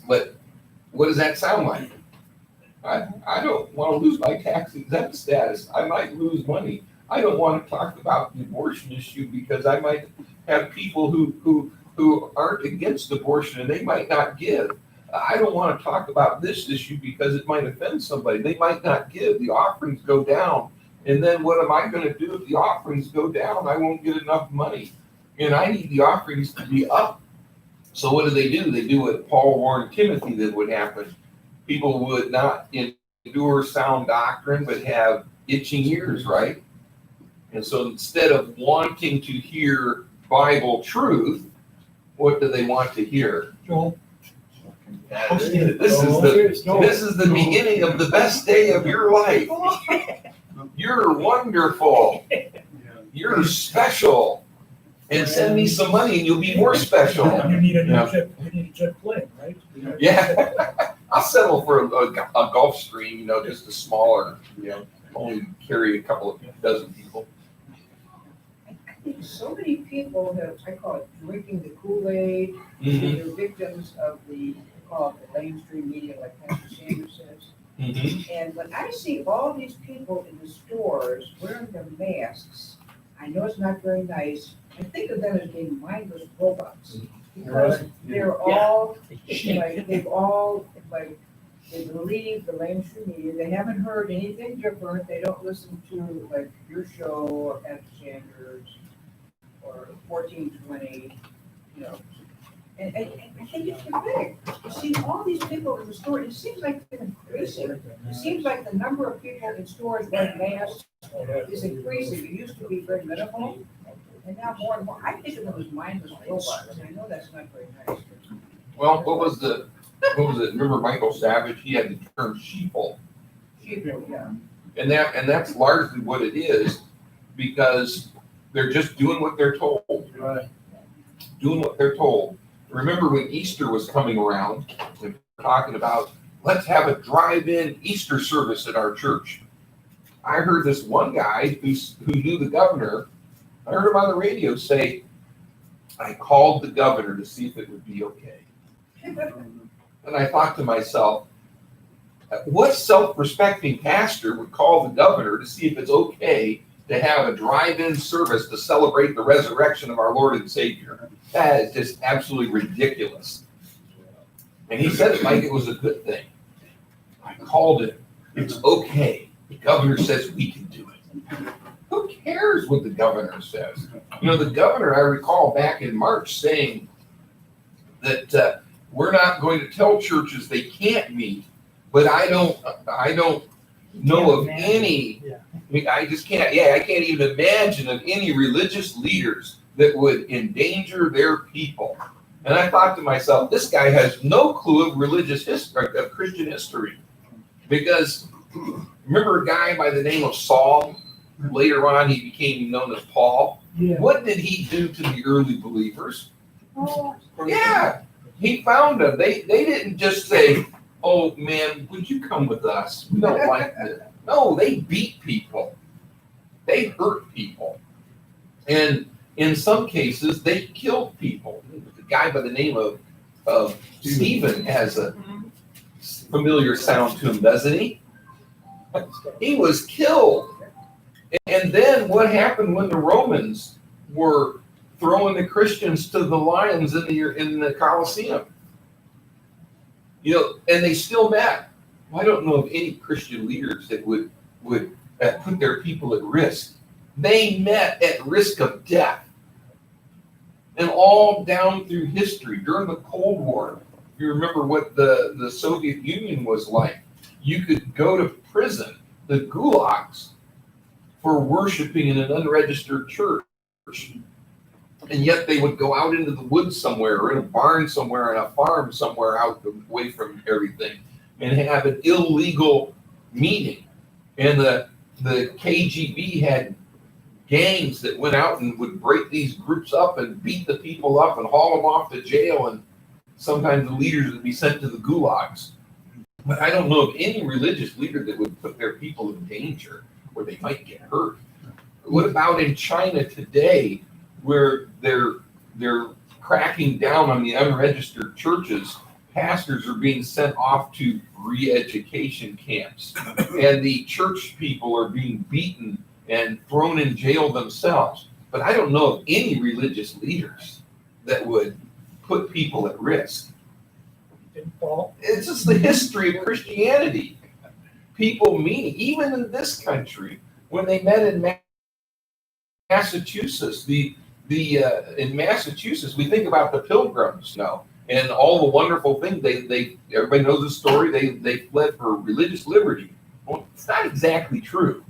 But what does that sound like? I don't want to lose my tax exempt status. I might lose money. I don't want to talk about the abortion issue because I might have people who aren't against abortion and they might not give. I don't want to talk about this issue because it might offend somebody. They might not give. The offerings go down. And then what am I going to do if the offerings go down? I won't get enough money. And I need the offerings to be up. So what do? They do what Paul warned Timothy that would happen. People would not endure sound doctrine, but have itching ears, right? And so instead of wanting to hear Bible truth, what do they want to hear? Joel, This is the beginning of the best day of your life. You're wonderful. You're special. And send me some money and you'll be more special. You need a Yeah. new jet plane, right? Yeah. I'll settle for a Gulfstream, just a smaller, only carry a couple of dozen people. I think so many people have, I call it drinking the Kool-Aid. Mhm. They're victims of the, call it the mainstream media, like Pastor Sanders says. Mhm. And when I see all these people in the stores wearing their masks, I know it's not very nice. I think of them as being mindless robots. Because they're all, they believe the mainstream media. They haven't heard anything different. They don't listen to like your show or Pastor Sanders or 1420, And I think it's pathetic. You see all these people in the store, it seems like they're increasing. It seems like the number of people in stores wearing masks is increasing. It used to be very minimal, and now more and more. I think of them as mindless robots, and I know that's not very nice. Well, what was it? Remember Michael Savage? He had the term sheeple. People, yeah. And that's largely what it is, because they're just doing what they're told. Right. Doing what they're told. Remember when Easter was coming around, and we were talking about, let's have a drive-in Easter service at our church. I heard this one guy who knew the governor. I heard him on the radio say, I called the governor to see if it would be okay. And I thought to myself, what self-respecting pastor would call the governor to see if it's okay to have a drive-in service to celebrate the resurrection of our Lord and Savior? That is just absolutely ridiculous. And he said it like it was a good thing. I called it. It's okay. The governor says we can do it. Who cares what the governor says? The governor, I recall back in March saying that we're not going to tell churches they can't meet, but I don't know of any. I just can't. I can't even imagine of any religious leaders that would endanger their people. And I thought to myself, this guy has no clue of religious history, of Christian history, because remember a guy by the name of Saul? Later on, he became known as Paul. Yeah. What did he do to the early believers? Yeah, he found them. They didn't just say, "Oh man, would you come with us? We don't like this." No, they beat people. They hurt people, and in some cases, they killed people. The guy by the name of Stephen has a familiar sound to him, doesn't he? He was killed. And then what happened when the Romans were throwing the Christians to the lions in the Colosseum? And they still met. Well, I don't know of any Christian leaders that would put their people at risk. They met at risk of death. And all down through history, during the Cold War, if you remember what the Soviet Union was like, you could go to prison, the gulags, for worshiping in an unregistered church. And yet they would go out into the woods somewhere, or in a barn somewhere, on a farm somewhere out away from everything, and have an illegal meeting. And the KGB had gangs that went out and would break these groups up and beat the people up and haul them off to jail, and sometimes the leaders would be sent to the gulags. But I don't know of any religious leader that would put their people in danger. where they might get hurt. What about in China today, where they're cracking down on the unregistered churches? Pastors are being sent off to re-education camps, and the church people are being beaten and thrown in jail themselves. But I don't know of any religious leaders that would put people at risk. Didn't fall. It's just the history of Christianity. People mean, even in this country, when they met in Massachusetts, in Massachusetts, we think about the Pilgrims, and all the wonderful things. Everybody knows the story. They fled for religious liberty. Well, it's not exactly true.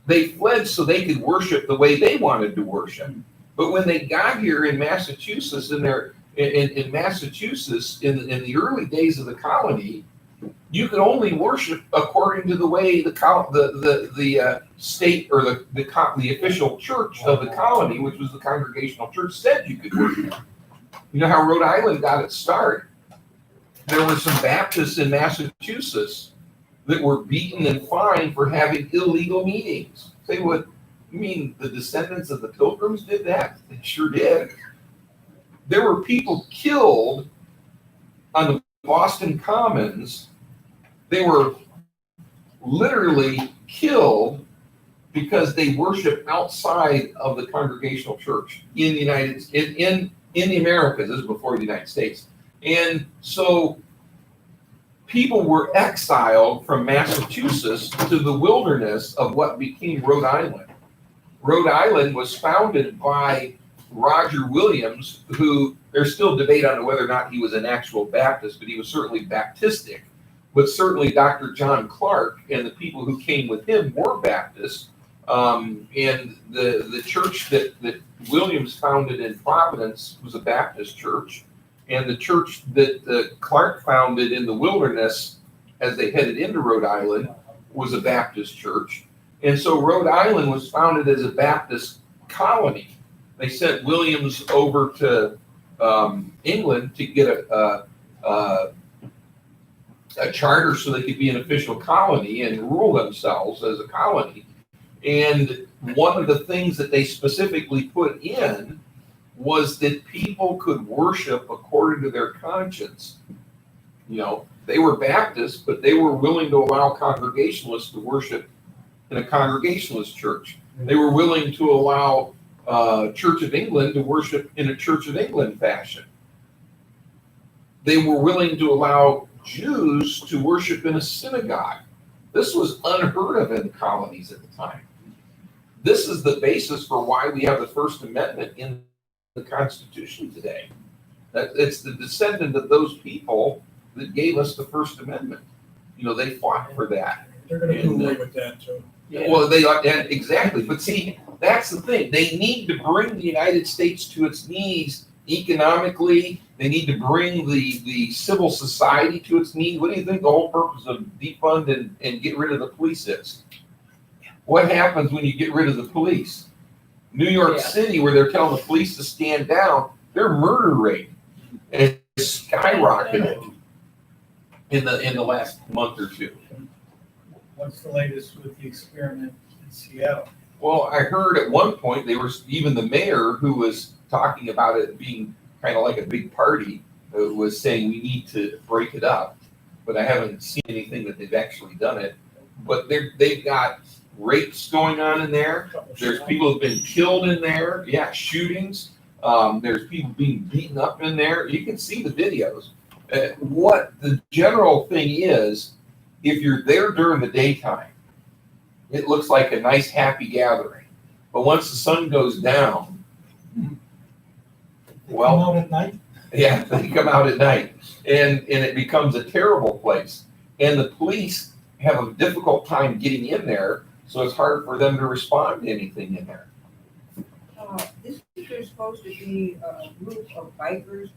They fled so they could worship the way they wanted to worship. But when they got here in Massachusetts, in Massachusetts, in the early days of the colony, you could only worship according to the way the state or the official church of the colony, which was the Congregational Church, said you could worship. You know how Rhode Island got its start? There were some Baptists in Massachusetts that were beaten and fined for having illegal meetings. Say what? You mean the descendants of the Pilgrims did that? They sure did. There were people killed on the Boston Commons. They were literally killed because they worshiped outside of the Congregational Church in the in the Americas. This is before the United States. And so people were exiled from Massachusetts to the wilderness of what became Rhode Island. Rhode Island was founded by Roger Williams, who there's still debate on whether or not he was an actual Baptist, but he was certainly Baptistic. But certainly Dr. John Clark and the people who came with him were Baptists. And the church that Williams founded in Providence was a Baptist church. And the church that Clark founded in the wilderness as they headed into Rhode Island was a Baptist church. And so Rhode Island was founded as a Baptist colony. They sent Williams over to England to get a charter so they could be an official colony and rule themselves as a colony. And one of the things that they specifically put in was that people could worship according to their conscience. They were Baptists, but they were willing to allow Congregationalists to worship in a Congregationalist church. They were willing to allow Church of England to worship in a Church of England fashion. They were willing to allow Jews to worship in a synagogue. This was unheard of in colonies at the time. This is the basis for why we have the First Amendment in the Constitution today. That it's the descendant of those people that gave us the First Amendment. They fought for that. They're gonna do away with that too. Well, exactly. But see, that's the thing. They need to bring the United States to its knees economically. They need to bring the civil society to its knees. What do you think the whole purpose of defund and get rid of the police is? What happens when you get rid of the police? New York City, where they're telling the police to stand down, their murder rate has skyrocketed in the last month or two. What's the latest with the experiment in Seattle? Well, I heard at one point even the mayor, who was talking about it being kind of like a big party, was saying we need to break it up. But I haven't seen anything that they've actually done it. But they've got rapes going on in there. There's people who've been killed in there. Yeah, shootings. There's people being beaten up in there. You can see the videos. What the general thing is, if you're there during the daytime, it looks like a nice happy gathering. But once the sun goes down, well, Come out at night? yeah, they come out at night, and it becomes a terrible place. And the police have a difficult time getting in there, so it's hard for them to respond to anything in there. This is supposed to be a group of bikers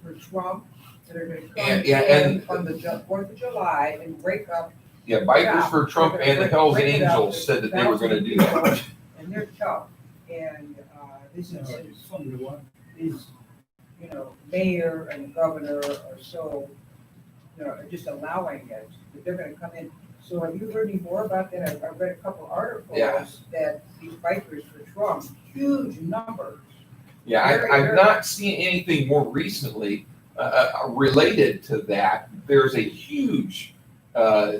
for Trump, that are going to come in on the 4th of July and break up. Yeah, Bikers for Trump and the Hells Angels said that they were going to do that. And they're tough. And this is, mayor and governor are so, just allowing it, that they're going to come in So have you heard any more about that? I read a couple articles Yeah. that these bikers for Trump, huge numbers. Yeah, Very, I've very- not seen anything more recently related to that. There's a huge biker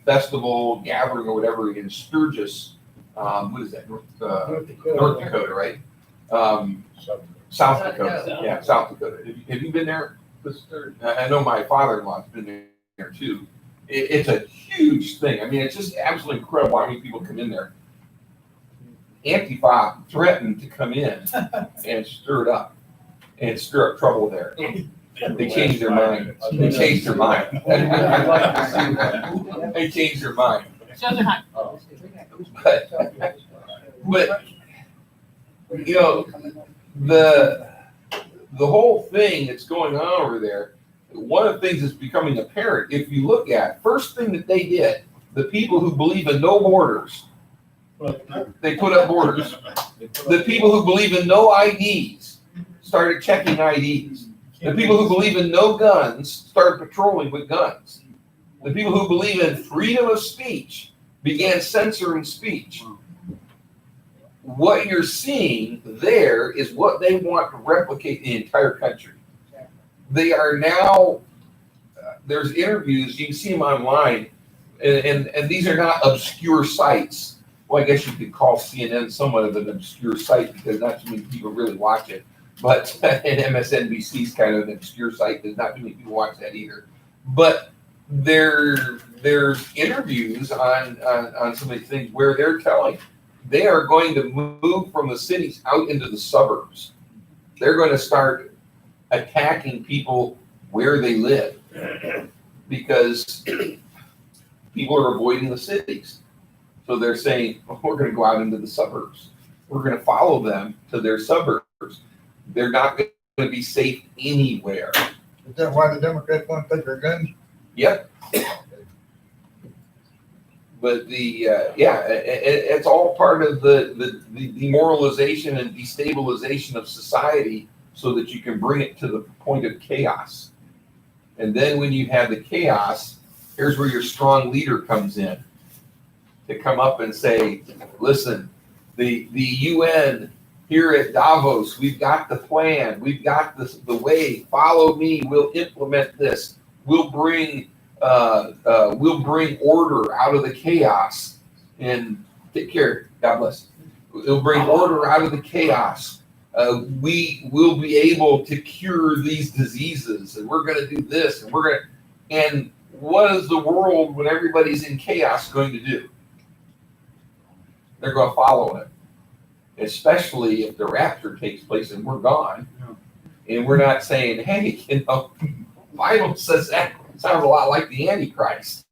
festival gathering or whatever in Sturgis. What is that? North Dakota, right? South Dakota. Yeah, South Dakota. Have you been there? I know my father-in-law's been there too. It's a huge thing. I mean, it's just absolutely incredible how many people come in there. Antifa threatened to come in and stir it up and stir up trouble there. They changed their mind. They changed their mind. I'd like to see that. They changed their mind. Oh. But, you know, the whole thing that's going on over there, one of the things that's becoming apparent, if you look at, first thing that they did, the people who believe in no borders, they put up borders. The people who believe in no IDs started checking IDs. The people who believe in no guns started patrolling with guns. The people who believe in freedom of speech began censoring speech. What you're seeing there is what they want to replicate in the entire country. They are now, there's interviews, you can see them online, and these are not obscure sites. Well, I guess you could call CNN somewhat of an obscure site because not too many people really watch it. But and MSNBC is kind of an obscure site because not too many people watch that either. But there's interviews on some of these things where they're telling they are going to move from the cities out into the suburbs. They're going to start attacking people where they live because people are avoiding the cities. So they're saying, oh, we're going to go out into the suburbs. We're going to follow them to their suburbs. They're not going to be safe anywhere. Is that why the Democrats want to take their guns? Yep. But it's all part of the demoralization and destabilization of society so that you can bring it to the point of chaos. And then when you have the chaos, here's where your strong leader comes in to come up and say, listen, the UN here at Davos, we've got the plan, we've got the way, follow me, we'll implement this, we'll bring order out of the chaos and take care, God bless. We'll bring order out of the chaos. We will be able to cure these diseases and we're going to do this and and what is the world when everybody's in chaos going to do? They're going to follow him, especially if the rapture takes place and we're gone. And we're not saying, hey, the Bible says that sounds a lot like the Antichrist.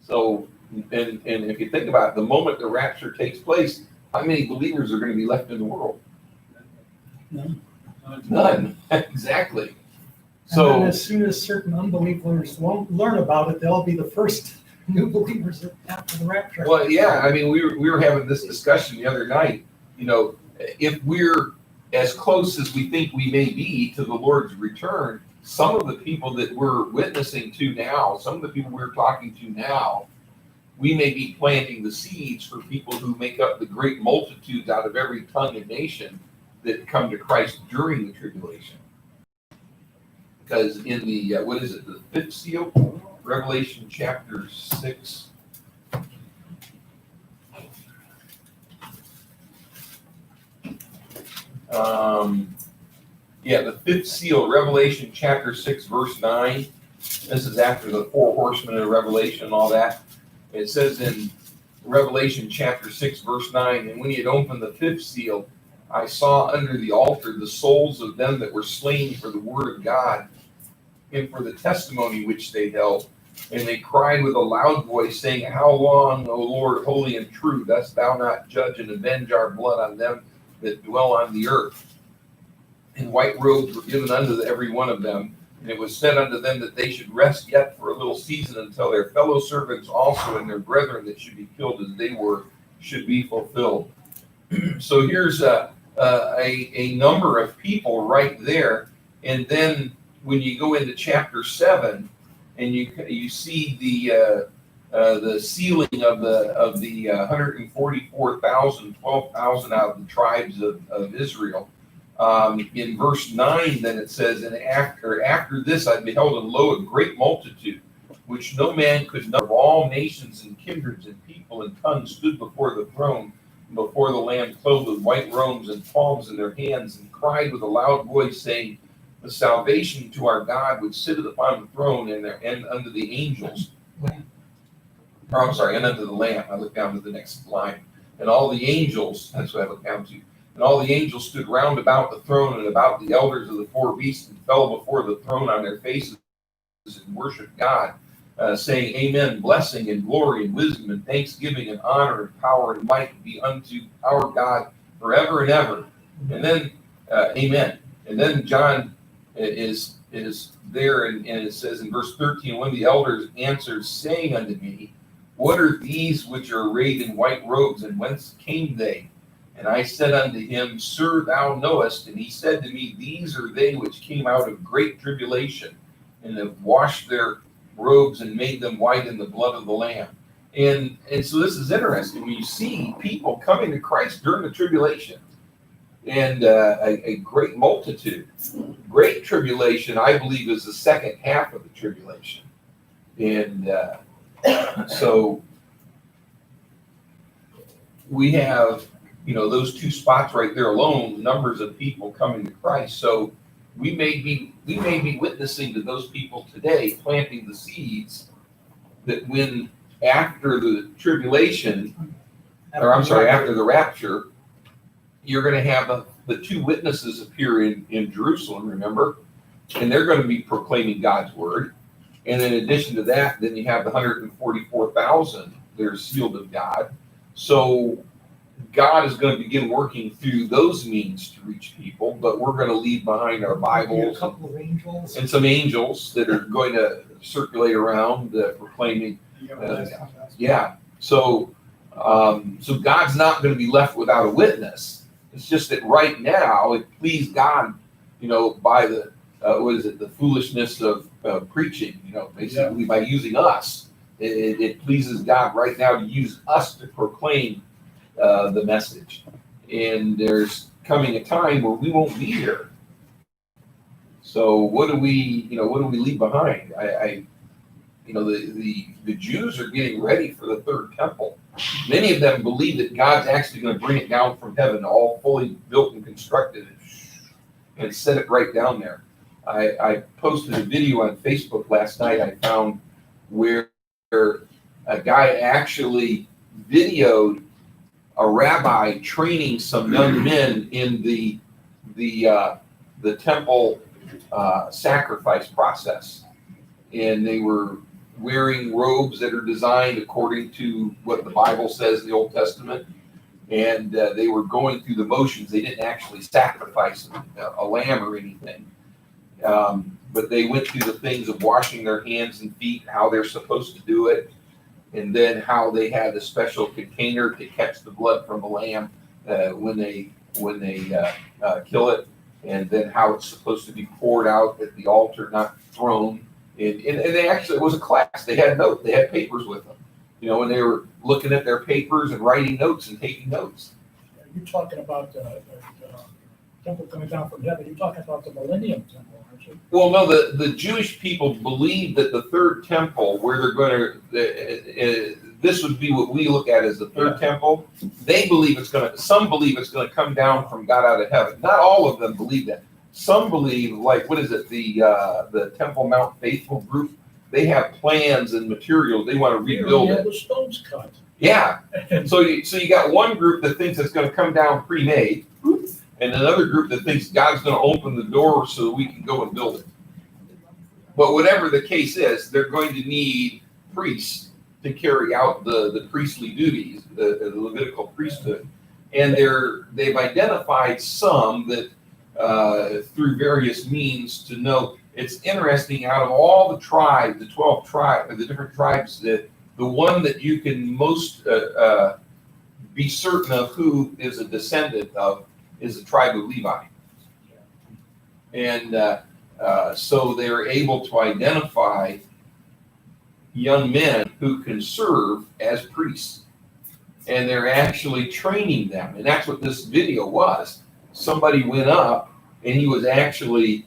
So, and if you think about it, the moment the rapture takes place, how many believers are going to be left in the world? None. Exactly. And then So, as soon as certain unbelievers won't learn about it, they'll be the first new believers after the rapture. well, yeah, I mean, we were having this discussion the other night. You know, if we're as close as we think we may be to the Lord's return, some of the people that we're witnessing to now, some of the people we're talking to now, we may be planting the seeds for people who make up the great multitudes out of every tongue and nation that come to Christ during the tribulation. Because in the, what is it, the fifth seal? Revelation chapter 6. The fifth seal, Revelation chapter 6, verse 9. This is after the four horsemen of Revelation and all that. It says in Revelation chapter 6, verse 9, and when he had opened the fifth seal, I saw under the altar the souls of them that were slain for the word of God and for the testimony which they held. And they cried with a loud voice, saying, How long, O Lord, holy and true, dost thou not judge and avenge our blood on them that dwell on the earth? And white robes were given unto every one of them. And it was said unto them that they should rest yet for a little season until their fellow servants also and their brethren that should be killed as they were should be fulfilled. So here's a number of people right there. And then when you go into chapter 7 and you see the sealing of the 144,000, 12,000 out of the tribes of Israel. In verse 9, then it says, and after this I beheld, and lo, a great multitude, which no man could number, of all nations and kindreds and people and tongues, stood before the throne, and before the Lamb, clothed with white robes and palms in their hands, and cried with a loud voice, saying, the salvation to our God which sitteth upon the throne, and unto the angels. Or I'm sorry, and unto the Lamb. I look down to the next line. And all the angels, that's what I look down to. And all the angels stood round about the throne and about the elders of the four beasts, and fell before the throne on their faces and worshiped God, saying, Amen, blessing and glory and wisdom and thanksgiving and honor and power and might be unto our God forever and ever. And then, Amen. And then John is there, and it says in verse 13, when the elders answered, saying unto me, what are these which are arrayed in white robes, and whence came they? And I said unto him, Sir, thou knowest. And he said to me, these are they which came out of great tribulation, and have washed their robes and made them white in the blood of the Lamb. And so this is interesting. When you see people coming to Christ during the tribulation, and a great multitude. Great tribulation, I believe, is the second half of the tribulation. And so we have, those two spots right there alone, numbers of people coming to Christ. So we may be witnessing to those people today, planting the seeds that when after the tribulation, after the rapture, you're going to have the two witnesses appear in Jerusalem, remember? And they're going to be proclaiming God's word. And in addition to that, then you have the 144,000 that are sealed of God. So God is going to begin working through those means to reach people, but we're going to leave behind our Bibles A couple of angels. and some angels that are going to circulate around proclaiming. So God's not going to be left without a witness. It's just that right now it pleased God, by the the foolishness of preaching, basically by using us. It pleases God right now to use us to proclaim the message. And there's coming a time where we won't be here. So what do we leave behind? The Jews are getting ready for the third temple. Many of them believe that God's actually going to bring it down from heaven, all fully built and constructed, and set it right down there. I posted a video on Facebook last night I found where a guy actually videoed a rabbi training some young men in the temple sacrifice process. And they were wearing robes that are designed according to what the Bible says in the Old Testament. And they were going through the motions. They didn't actually sacrifice a lamb or anything. But they went through the things of washing their hands and feet, how they're supposed to do it, and then how they had a special container to catch the blood from the lamb when they kill it, and then how it's supposed to be poured out at the altar, not thrown. And they actually, it was a class. They had notes. They had papers with them, and they were looking at their papers and writing notes and taking notes. You're talking about the temple coming down from heaven. You're talking about the Millennium Temple, aren't you? Well, no, the Jewish people believe that the third temple, where they're going to, this would be what we look at as the third temple. They believe some believe it's going to come down from God out of heaven. Not all of them believe that. Some believe, like, what is it, the Temple Mount Faithful group, they have plans and materials. They want to rebuild it. The stones cut. Yeah. So you got one group that thinks it's going to come down pre-made, and another group that thinks God's going to open the door so we can go and build it. But whatever the case is, they're going to need priests to carry out the priestly duties, the Levitical priesthood. And they've identified some that through various means to know. It's interesting, out of all the tribes, the 12 tribes, the different tribes, that the one that you can most be certain of who is a descendant of is the tribe of Levi. And So they're able to identify young men who can serve as priests. And they're actually training them. And that's what this video was. Somebody went up and he was actually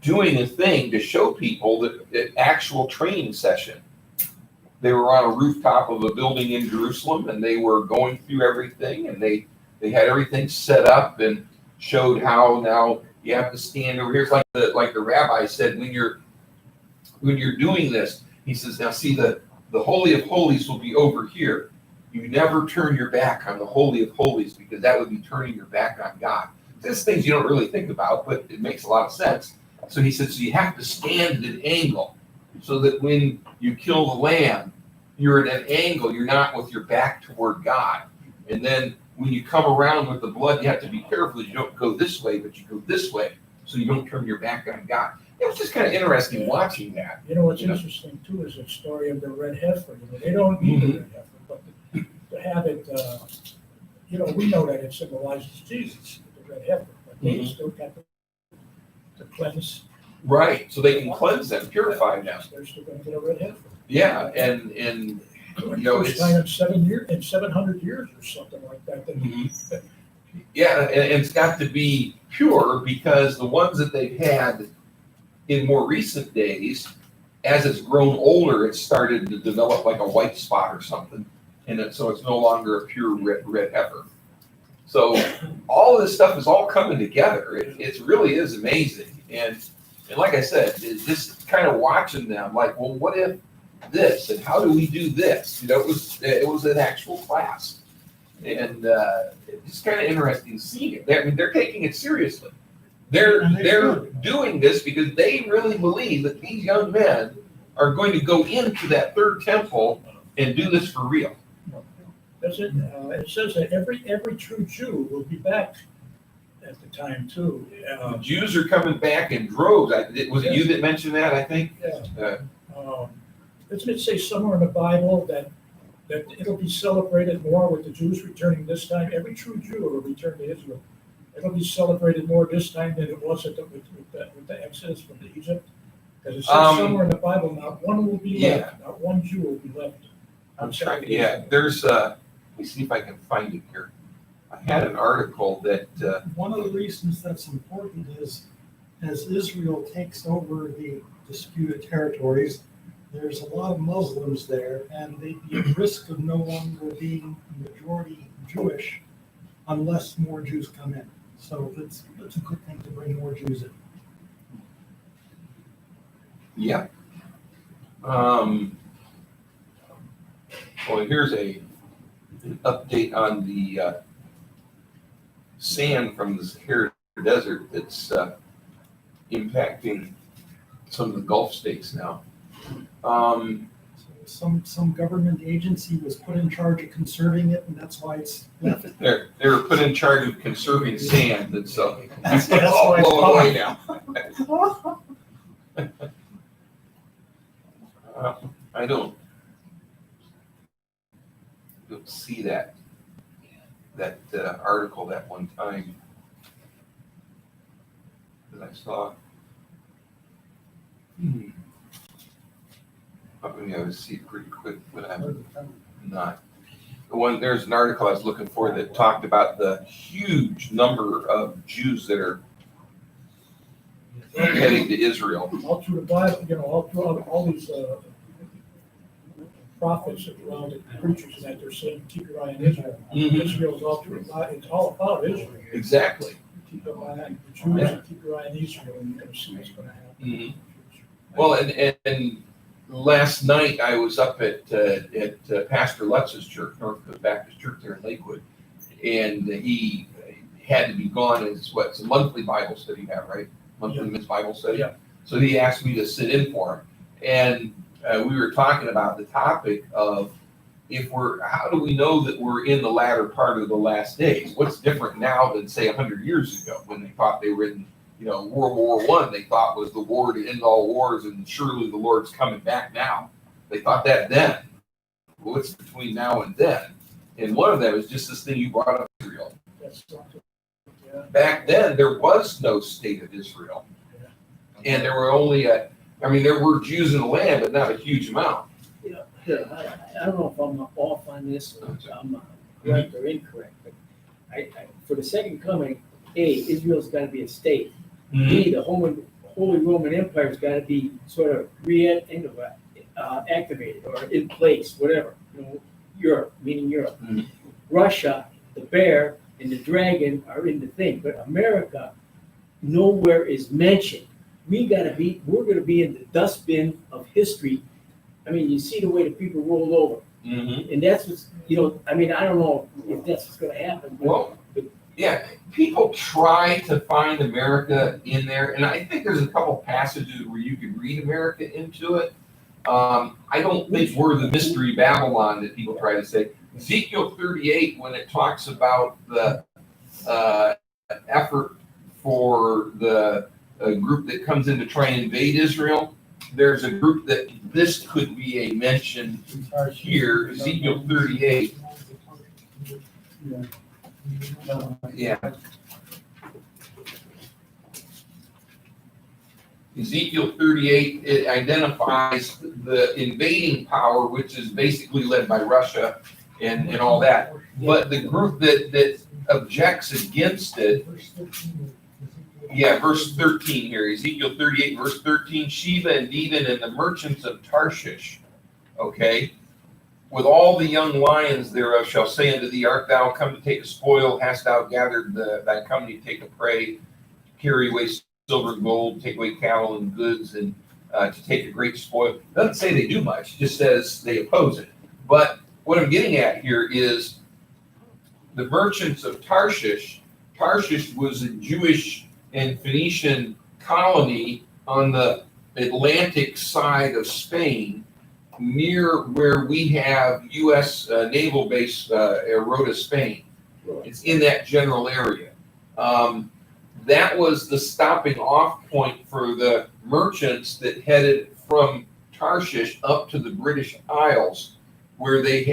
doing a thing to show people that actual training session. They were on a rooftop of a building in Jerusalem and they were going through everything, and they had everything set up and showed how now you have to stand over here. It's like the rabbi said, when you're doing this, he says, now see the Holy of Holies will be over here. You never turn your back on the Holy of Holies, because that would be turning your back on God. There's things you don't really think about, but it makes a lot of sense. So he said, so you have to stand at an angle so that when you kill the lamb, you're at an angle. You're not with your back toward God. And then when you come around with the blood, you have to be careful that you don't go this way, but you go this way so you don't turn your back on God. It was just kind of interesting watching that. You know, what's interesting too is the story of the red heifer. You know, they don't eat the red heifer, but to have it, you know, we know that it symbolizes Jesus, the red heifer, but they still got to cleanse. Right, so they can cleanse them, purify them. They're still gonna get a red heifer. Yeah, and you know, First it's time in 700 years or something like that. yeah, and it's got to be pure, because the ones that they've had in more recent days, as it's grown older, it's started to develop like a white spot or something, and so it's no longer a pure red heifer. So all of this stuff is all coming together. It really is amazing, and like I said, it's just kind of watching them, like, well, what if this, and how do we do this? You know, it was an actual class, and it's just kind of interesting seeing it. I mean, they're taking it seriously. They're doing this because they really believe that these young men are going to go into that third temple and do this for real. That's it. It says that every true Jew will be back at the time too. Jews are coming back in droves. Was it you that mentioned that, I think? Yeah. Doesn't it say somewhere in the Bible that it'll be celebrated more with the Jews returning this time? Every true Jew will return to Israel. It'll be celebrated more this time than it was with the Exodus from Egypt. Because it says somewhere in the Bible, not one will be left, not one Jew will be left. I'm trying. Yeah, there's. Let me see if I can find it here. I had an article that. One of the reasons that's important is, as Israel takes over the disputed territories, there's a lot of Muslims there, and they'd be at risk of no longer being majority Jewish unless more Jews come in. So it's a good thing to bring more Jews in. Yeah. Well, here's an update on the sand from the Sahara Desert that's impacting some of the Gulf states now. Some government agency was put in charge of conserving it, and that's why it's left. They were put in charge of conserving sand, and so That's it's all why it's blowing away now. I don't see that article that one time that I saw. Maybe I would see it pretty quick, but I'm not. There's an article I was looking for that talked about the huge number of Jews that are heading to Israel. All through the Bible, you know, all throughout all these prophets around the preachers that they're saying, keep your eye on Israel. Mhm. Israel's all through, it's all about Israel. Exactly. Keep your eye on the Jews, and keep your eye on Israel, and you're gonna see what's gonna happen. Mhm. Well, and last night I was up at Pastor Lutz's church, North Coast Baptist Church there in Lakewood, and he had to be gone. It's a monthly Bible study you have, right? Monthly men's Bible study. Yeah. So he asked me to sit in for him, and we were talking about the topic of how do we know that we're in the latter part of the last days? What's different now than say 100 years ago when they thought they were in, World War I? They thought was the war to end all wars, and surely the Lord's coming back now. They thought that then. What's between now and then? And one of them is just this thing you brought up, Israel. That's something, Back then, there was no state of Israel. And there were only there were Jews in the land, but not a huge amount. I don't know if I'm off on this, or I'm correct or incorrect, but for the second coming, A, Israel's gotta be a state. B, the Holy Roman Empire's gotta be sort of activated or in place, whatever. Europe, meaning Europe. Russia, the bear and the dragon are in the thing, but America nowhere is mentioned. We're gonna be in the dustbin of history. I mean, you see the way the people rolled over. And that's what's, I don't know if that's what's gonna happen. Well, yeah, people try to find America in there, and I think there's a couple passages where you could read America into it. I don't think we're the mystery Babylon that people try to say. Ezekiel 38, when it talks about the effort for the group that comes in to try and invade Israel, there's a group that this could be a mention here, Ezekiel 38. Yeah. Ezekiel 38, it identifies the invading power, which is basically led by Russia and all that. But the group that objects against it, verse 13 here, Ezekiel 38, verse 13, Sheba and Dedan and the merchants of Tarshish, okay? With all the young lions thereof shall say unto thee, art thou come to take a spoil? Hast thou gathered thy company to take a prey, carry away silver and gold, take away cattle and goods, and to take a great spoil? Doesn't say they do much, just says they oppose it. But what I'm getting at here is the merchants of Tarshish. Tarshish was a Jewish and Phoenician colony on the Atlantic side of Spain, near where we have U.S. naval base, Rota, Spain. It's in that general area. That was the stopping off point for the merchants that headed from Tarshish up to the British Isles, where they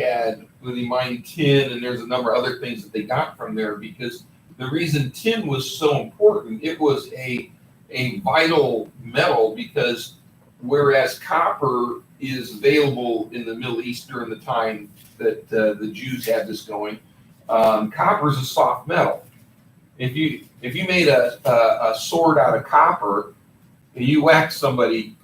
mined tin, and there's a number of other things that they got from there, because the reason tin was so important, it was a vital metal, because whereas copper is available in the Middle East during the time that the Jews had this going, copper is a soft metal. If you made a sword out of copper and you whack somebody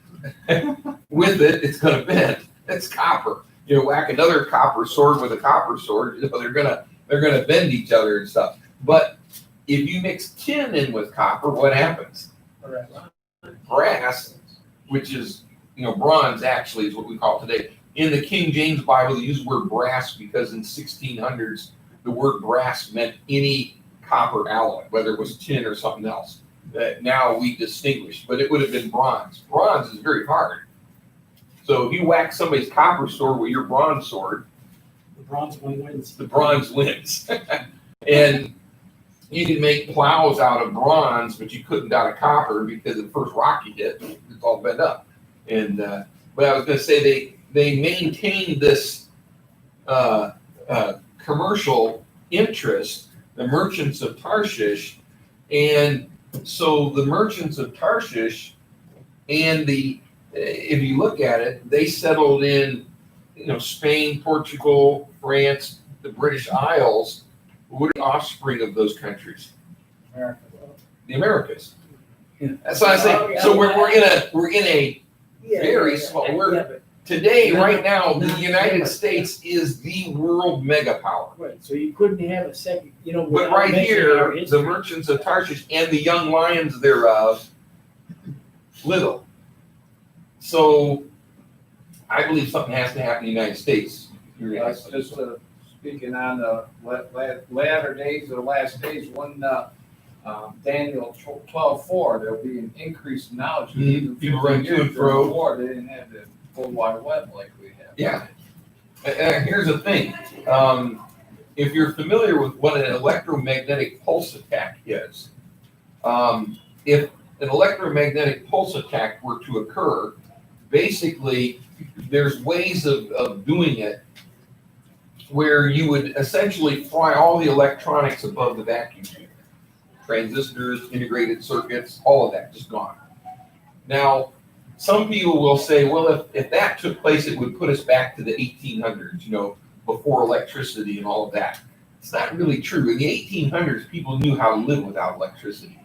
with it, it's going to bend. It's copper. You whack another copper sword with a copper sword, they're gonna bend each other and stuff. But if you mix tin in with copper, what happens? Brass, which is bronze, actually is what we call it today. In the King James Bible, they use the word brass because in 1600s the word brass meant any copper alloy, whether it was tin or something else. That now we distinguish, but it would have been bronze. Bronze is very hard. So if you whack somebody's copper sword with your bronze sword, The bronze one wins. the bronze wins. And you can make plows out of bronze, but you couldn't out of copper because the first rock you hit, it's all bent up. And but I was going to say they maintained this commercial interest, the merchants of Tarshish, and so the merchants of Tarshish and if you look at it, they settled in, Spain, Portugal, France, the British Isles. What are the offspring of those countries? The Americas. That's what I say. So we're in a very small. Today, right now, the United States is the world mega power. Right, so you couldn't have a second, But right here, the merchants of Tarshish and the young lions thereof, little. So I believe something has to happen in the United States. Just speaking on the latter days or the last days, when Daniel 12:4, there'll be an increase in knowledge. People run to and fro. Before, they didn't have the full wide web like we have. Yeah. And here's the thing. If you're familiar with what an electromagnetic pulse attack is, if an electromagnetic pulse attack were to occur, basically there's ways of doing it where you would essentially fry all the electronics above the vacuum tube. Transistors, integrated circuits, all of that just gone. Now, some people will say, well, if that took place, it would put us back to the 1800s, before electricity and all of that. It's not really true. In the 1800s, people knew how to live without electricity.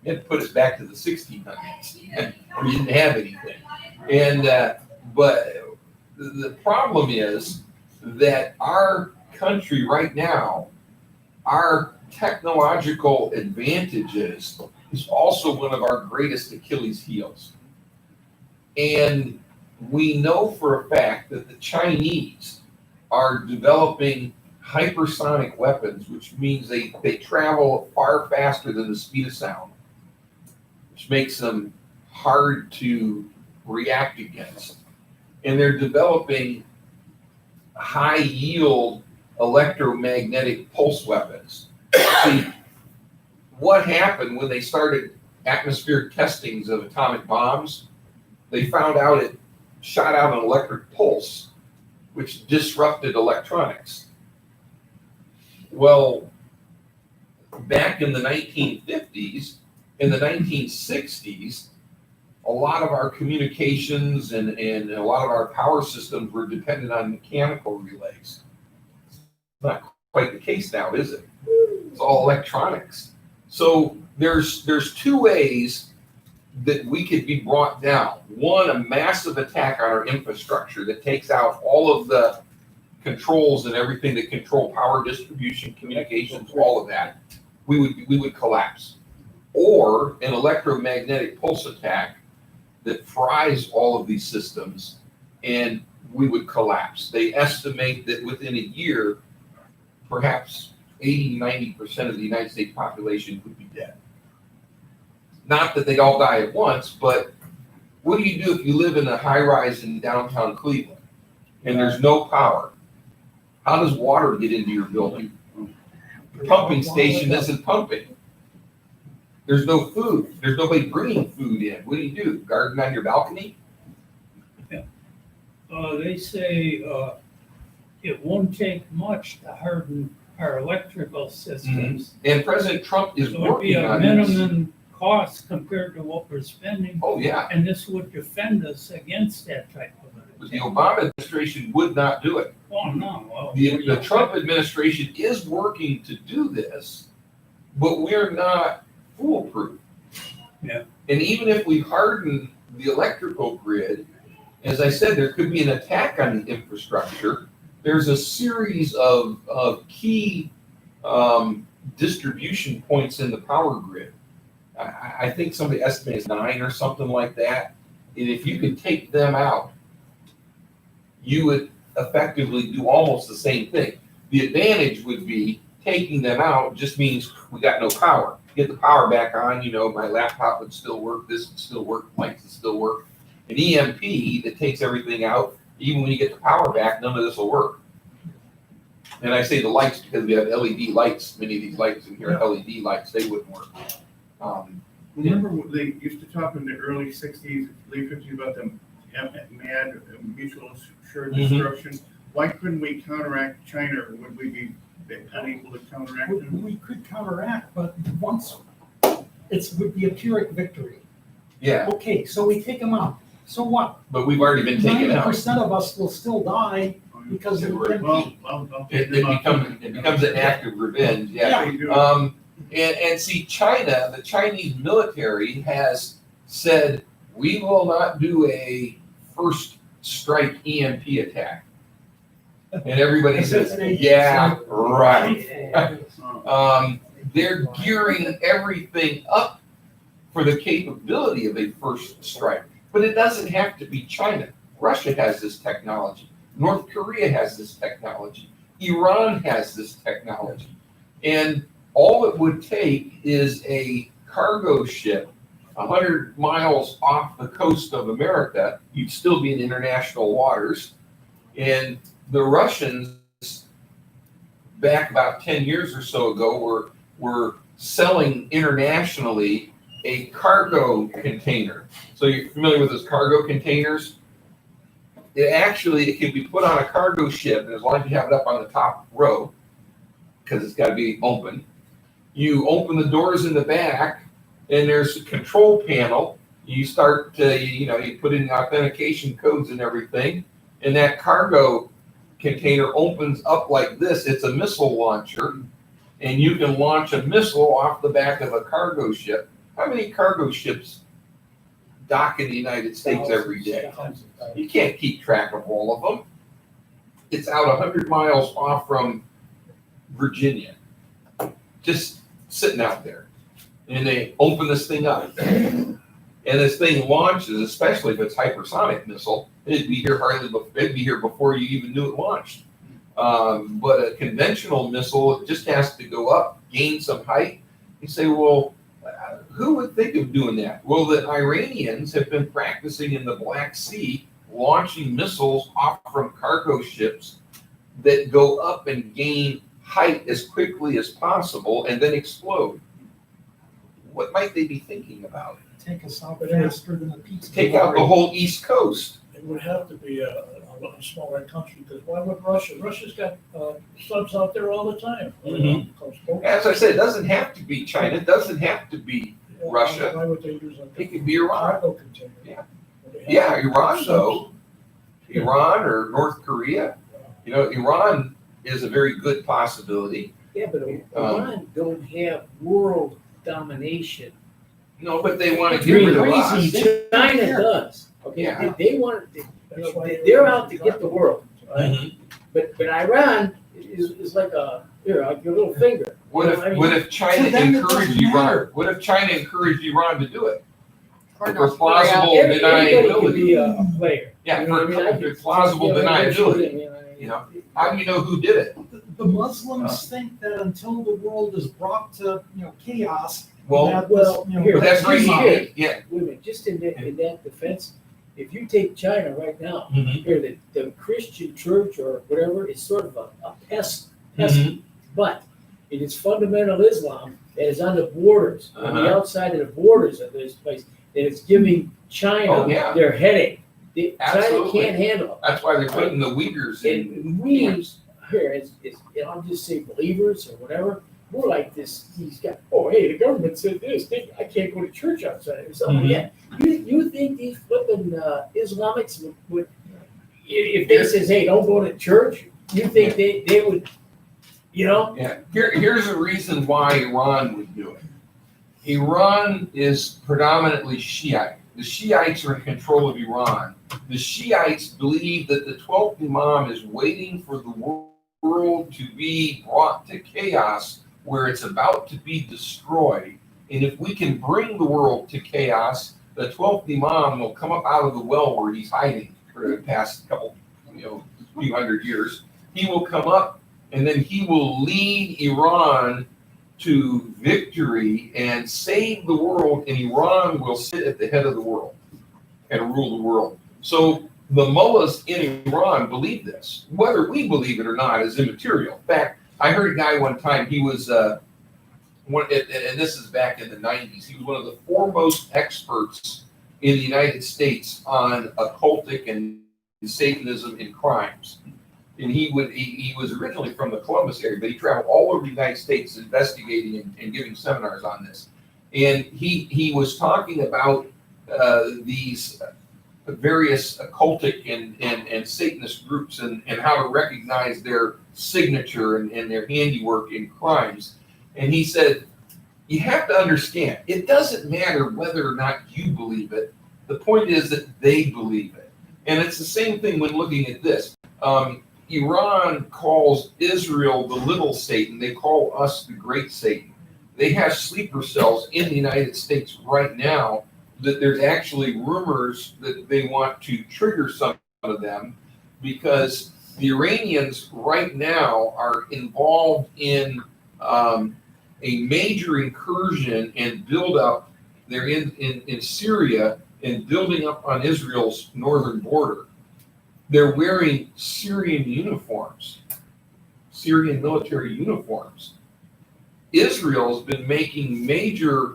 It put us back to the 1600s, where you didn't have anything. And but the problem is that our country right now, our technological advantages is also one of our greatest Achilles heels. And we know for a fact that the Chinese are developing hypersonic weapons, which means they travel far faster than the speed of sound, which makes them hard to react against. And they're developing high yield electromagnetic pulse weapons. See, what happened when they started atmospheric testings of atomic bombs? They found out it shot out an electric pulse, which disrupted electronics. Well, back in the 1950s, in the 1960s, a lot of our communications and a lot of our power systems were dependent on mechanical relays. Not quite the case now, is it? It's all electronics. So there's two ways that we could be brought down. One, a massive attack on our infrastructure that takes out all of the controls and everything that control power distribution, communications, all of that. We would collapse. Or an electromagnetic pulse attack that fries all of these systems, and we would collapse. They estimate that within a year, perhaps 80-90% of the United States population would be dead. Not that they'd all die at once, but what do you do if you live in a high rise in downtown Cleveland and there's no power? How does water get into your building? The pumping station isn't pumping. There's no food. There's nobody bringing food in. What do? Garden on your balcony? They say it won't take much to harden our electrical systems. And President Trump is So it'd be working a on this. minimum cost compared to what we're spending, Oh, yeah. and this would defend us against that type of But the an attack. Obama administration would not do it. Oh, no. Well, The Trump administration is working to do this, but we're not foolproof. Yeah. And even if we harden the electrical grid, as I said, there could be an attack on the infrastructure. There's a series of key distribution points in the power grid. I think somebody estimates 9 or something like that. And if you could take them out, you would effectively do almost the same thing. The advantage would be taking them out just means we got no power. Get the power back on, my laptop would still work, this would still work, lights would still work. An EMP that takes everything out, even when you get the power back, none of this will work. And I say the lights because we have LED lights. Many of these lights in here are LED lights, they wouldn't work. Remember what they used to talk in the early 60s, late 50s about the MAD, mutual assured destruction? Why couldn't we counteract China, or would we be unable to counteract them? We could counteract, but once it would be a Pyrrhic victory. Yeah, Okay, so we take them out. So what? but we've already been taken out. 90% of us will still die because of the EMP. It becomes an act of revenge, yeah. They do. And see, China, the Chinese military has said, we will not do a first strike EMP attack. And everybody says, yeah, right. They're gearing everything up for the capability of a first strike. But it doesn't have to be China. Russia has this technology. North Korea has this technology. Iran has this technology. And all it would take is a cargo ship 100 miles off the coast of America. You'd still be in international waters. And the Russians, back about 10 years or so ago, were selling internationally a cargo container. So you're familiar with those cargo containers? It can be put on a cargo ship, and as long as you have it up on the top row, because it's got to be open, you open the doors in the back, and there's a control panel. You start to, you put in authentication codes and everything, and that cargo container opens up like this. It's a missile launcher, and you can launch a missile off the back of a cargo ship. How many cargo ships dock in the United States every day? You can't keep track of all of them. It's out 100 miles off from Virginia, just sitting out there. And they open this thing up. And this thing launches, especially if it's hypersonic missile, it'd be here before you even knew it launched. But a conventional missile, it just has to go up, gain some height. You say, well, who would think of doing that? Well, the Iranians have been practicing in the Black Sea, launching missiles off from cargo ships that go up and gain height as quickly as possible and then explode. What might they be thinking about? Take us out faster than a pizza. Take out the whole East Coast. It would have to be a smaller country, because why would Russia? Russia's got subs out there all the time. Mhm. As I said, it doesn't have to be China. It doesn't have to be Russia. Why would they use a It could be Iran. cargo container? Yeah. Would they have Yeah, Iran though. subs? Iran or North Korea. Iran is a very good possibility. Yeah, but Iran don't have world domination. No, but they want to get rid of us. Crazy, China does. Okay, Yeah. they want, That's why they're out to get the world. Right? Mhm. But Iran is like your little finger. What You know, I mean, if to China them it encouraged doesn't Iran? matter. What if China encouraged Iran to do it? Or For North plausible Korea. Everybody can be deniability. a player. Yeah, You know what I mean? I for could- plausible yeah, deniability. How do you know who did it? The Muslims think that until the world is brought to, chaos. Well, that well, this, here, but that's Here's right. here. Yeah. Wait a minute, just in that defense, if you take China right now, Mhm. here, the Christian church or whatever is sort of a pest, Mhm. but it is fundamental Islam that is on the borders, on the Uh-huh. outside of the borders of this place, that is giving China Oh, yeah. their headache. China Absolutely. can't handle it. That's why they're putting the Uyghurs in. And we, camps. here, I'll just say believers or whatever, we're like this, these guys, oh, hey, the government said this, I can't go to church outside or something like that. You think these flipping Islamics would, if they says, hey, don't go to church, you think they would, Yeah. Here's a reason why Iran would do it. Iran is predominantly Shiite. The Shiites are in control of Iran. The Shiites believe that the 12th Imam is waiting for the world to be brought to chaos where it's about to be destroyed. And if we can bring the world to chaos, the 12th Imam will come up out of the well where he's hiding for the past couple, few hundred years. He will come up and then he will lead Iran to victory and save the world, and Iran will sit at the head of the world and rule the world. So the mullahs in Iran believe this. Whether we believe it or not is immaterial. In fact, I heard a guy one time, he was, and this is back in the 90s, he was one of the foremost experts in the United States on occultic and Satanism and crimes. And he was originally from the Columbus area, but he traveled all over the United States investigating and giving seminars on this. And he was talking about these various occultic and Satanist groups and how to recognize their signature and their handiwork in crimes. And he said, you have to understand, it doesn't matter whether or not you believe it. The point is that they believe it. And it's the same thing when looking at this. Iran calls Israel the little Satan. They call us the great Satan. They have sleeper cells in the United States right now that there's actually rumors that they want to trigger some of them because the Iranians right now are involved in a major incursion and buildup. They're in Syria and building up on Israel's northern border. They're wearing Syrian uniforms, Syrian military uniforms. Israel's been making major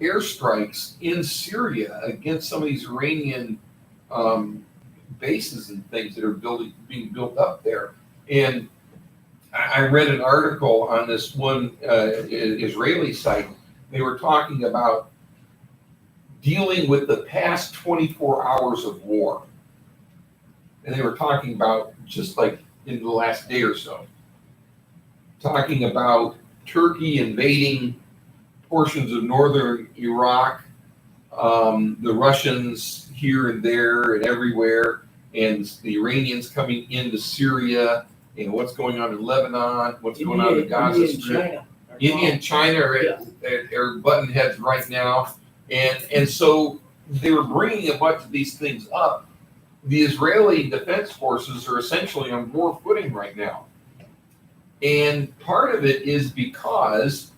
airstrikes in Syria against some of these Iranian bases and things that are being built up there. And I read an article on this one Israeli site. They were talking about dealing with the past 24 hours of war. And they were talking about, just like in the last day or so, talking about Turkey invading portions of northern Iraq, the Russians here and there and everywhere, and the Iranians coming into Syria, and what's going on in Lebanon, what's going on in the Gaza Strip. India and China are button heads right now. And so they were bringing a bunch of these things up. The Israeli Defense Forces are essentially on war footing right now. And part of it is because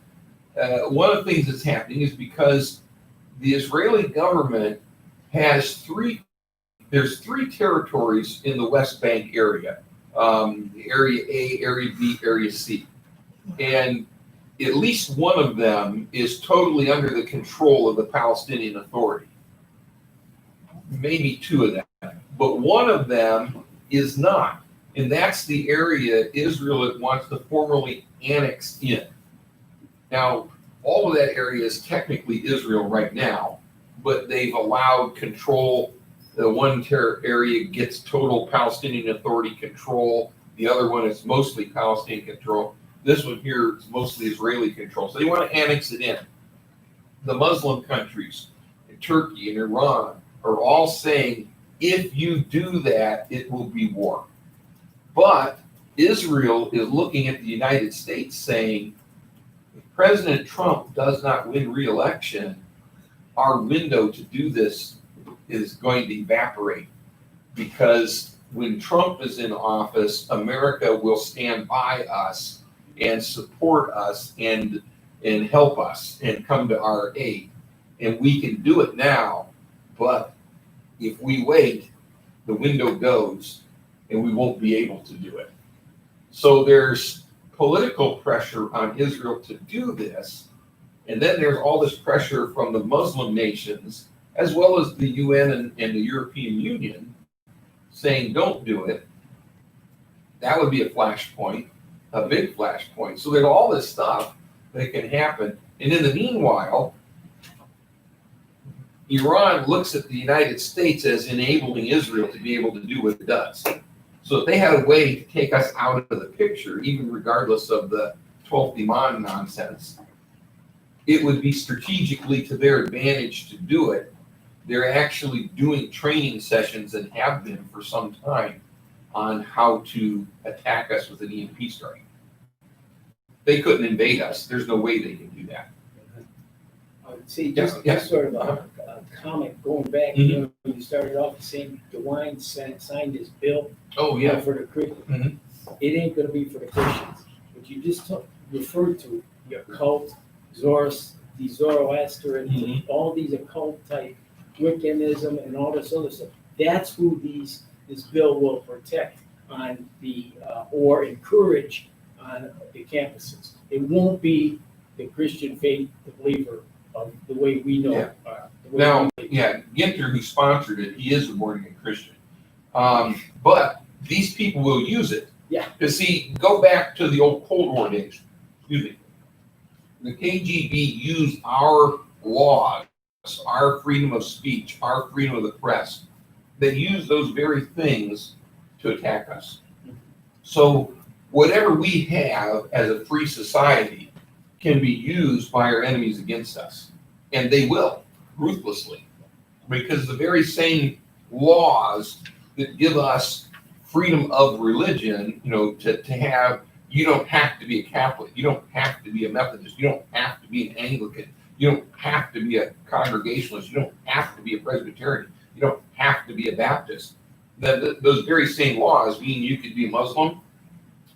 one of the things that's happening is because the Israeli government has there's three territories in the West Bank area, Area A, Area B, Area C. And at least one of them is totally under the control of the Palestinian Authority. Maybe two of them, but one of them is not. And that's the area Israel wants to formally annex in. Now, all of that area is technically Israel right now, but they've allowed control. The one area gets total Palestinian Authority control. The other one is mostly Palestinian control. This one here is mostly Israeli control. So they want to annex it in. The Muslim countries, Turkey and Iran, are all saying, if you do that, it will be war. But Israel is looking at the United States saying, if President Trump does not win re-election, our window to do this is going to evaporate. Because when Trump is in office, America will stand by us and support us and help us and come to our aid. And we can do it now, but if we wait, the window goes and we won't be able to do it. So there's political pressure on Israel to do this. And then there's all this pressure from the Muslim nations, as well as the UN and the European Union, saying don't do it. That would be a flashpoint, a big flashpoint. So there's all this stuff that can happen. And in the meanwhile, Iran looks at the United States as enabling Israel to be able to do what it does. So if they had a way to take us out of the picture, even regardless of the 12th Imam nonsense, it would be strategically to their advantage to do it. They're actually doing training sessions and have been for some time on how to attack us with an EMP strike. They couldn't invade us. There's no way they can do that. See, just sort of a comment going back, you know, when you started off saying DeWine signed this bill. Oh, yeah. For the Christians. Mhm. It ain't gonna be for the Christians. What you just referred to, your cult, the Zoroaster, and all these occult type Wiccanism and all this other stuff. That's who this bill will protect on the, or encourage on the campuses. It won't be the Christian faith, the believer of the way we know. Yeah. The way Now, we- yeah, Ginter, who sponsored it, he is a born-again Christian. But these people will use it. Yeah. Because see, go back to the old Cold War days. Excuse me. The KGB used our laws, our freedom of speech, our freedom of the press. They used those very things to attack us. So whatever we have as a free society can be used by our enemies against us. And they will, ruthlessly. Because the very same laws that give us freedom of religion, you know, to have, you don't have to be a Catholic, you don't have to be a Methodist, you don't have to be an Anglican, you don't have to be a Congregationalist, you don't have to be a Presbyterian, you don't have to be a Baptist. Those very same laws mean you could be a Muslim,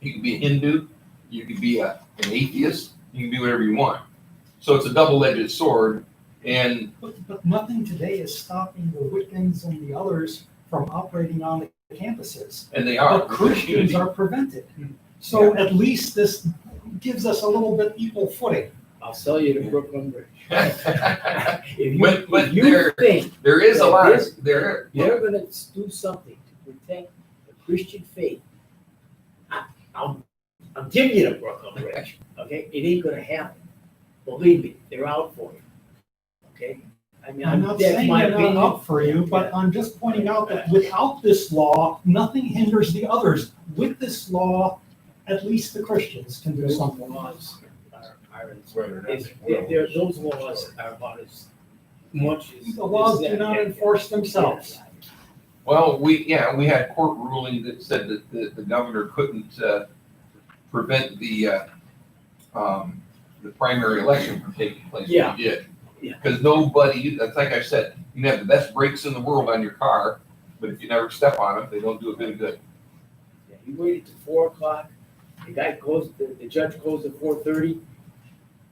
you could be a Hindu, you could be an atheist, you can be whatever you want. So it's a double-edged sword, and But nothing today is stopping the Wiccans and the others from operating on the campuses. they are. But Christians are prevented. So at least this gives us a little bit equal footing. I'll sell you the Brooklyn Bridge. If But you there- think There is a that lot this- of, there, they're gonna do something to protect the Christian faith, I'm giving you the Brooklyn Bridge, okay? It ain't gonna happen. Believe me, they're out for you, okay? I mean, I'm not that's saying my they're not opinion. up for you, but I'm just pointing out that without this law, nothing hinders the others. With this law, at least the Christians can do Those something. laws are Whether or not is, they will. those laws are about as much as. The laws as do that. not enforce themselves. Well, we had court ruling that said that the governor couldn't prevent the primary election from taking place. but Yeah. He did. Yeah. Because nobody, that's like I said, you can have the best brakes in the world on your car, but if you never step on them, they don't do a bit of good. Yeah, he waited till 4 o'clock. The guy closed, the judge closed at 4:30.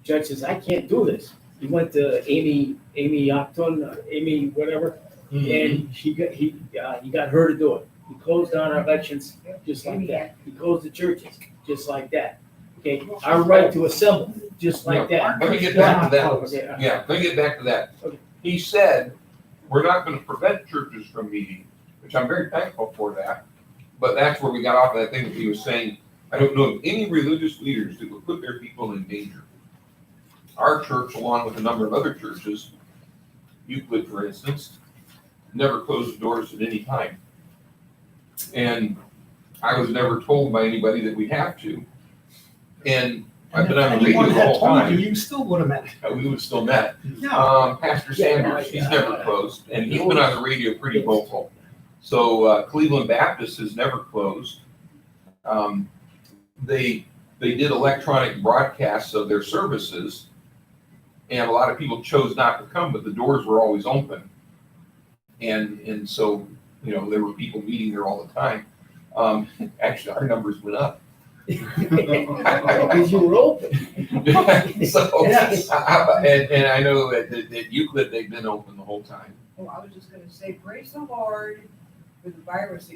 Judge says, I can't do this. He went to Amy Octon, Amy whatever, and he got her to do it. He closed down our elections just like that. He closed the churches just like that. Okay, our right to assemble, just like that. Let me get back to that. Okay, Yeah, let me get back to that. Okay. He said, we're not gonna prevent churches from meeting, which I'm very thankful for that. But that's where we got off of that thing that he was saying, I don't know of any religious leaders that would put their people in danger. Our church, along with a number of other churches, Euclid, for instance, never closed the doors at any time. And I was never told by anybody that we have to. And I've been on the If anyone radio the had whole told you, time. you still would have met. We would still met. Yeah. Pastor Yeah, Sanders, he's yeah. never closed, and he's been on the radio pretty vocal. So Cleveland Baptist has never closed. They did electronic broadcasts of their services, and a lot of people chose not to come, but the doors were always open. And so, there were people meeting there all the time. Actually, our numbers went up. Because you were open. So, Yes. and I know that Euclid, they've been open the whole time. Well, I was just gonna say, praise the Lord for the virus.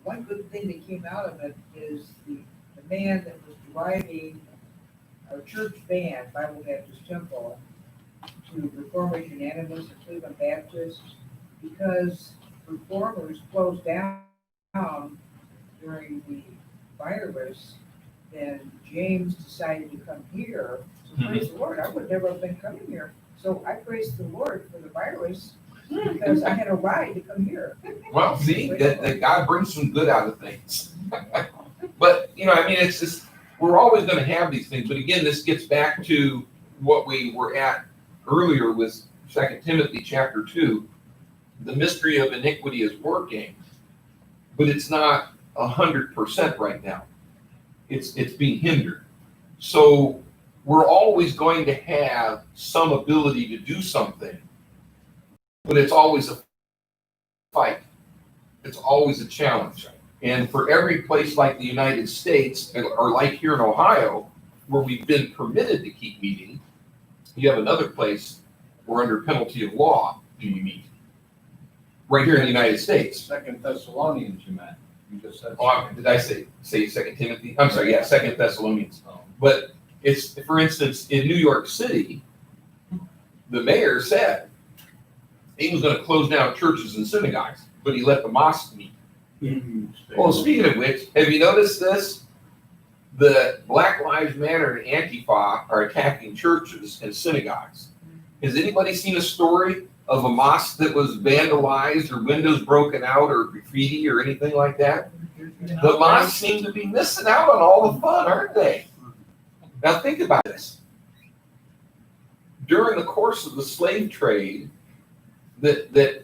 One good thing that came out of it is the man that was driving our church van, Bible Baptist Temple, to Reformers Unanimous and Cleveland Baptist, because Reformers closed down during the virus, then James decided to come here. So praise the Lord, I would never have been coming here. So I praise the Lord for the virus, because I had a ride to come here. Well, see, that God brings some good out of things. But, it's just, we're always gonna have these things, but again, this gets back to what we were at earlier with 2 Timothy chapter 2. The mystery of iniquity is working, but it's not 100% right now. It's being hindered. So we're always going to have some ability to do something, but it's always a fight. It's always a challenge. And for every place like the United States, or like here in Ohio, where we've been permitted to keep meeting, you have another place where under penalty of law do you meet. Right here in the United States. 2 Thessalonians, you meant. You just said. Oh, did I say 2 Timothy? I'm sorry, yeah, 2 Thessalonians. Oh. But it's, for instance, in New York City, the mayor said he was gonna close down churches and synagogues, but he let the mosques meet. Well, speaking of which, have you noticed this? The Black Lives Matter and Antifa are attacking churches and synagogues. Has anybody seen a story of a mosque that was vandalized or windows broken out or graffiti or anything like that? The mosques seem to be missing out on all the fun, aren't they? Now think about this. During the course of the slave trade, that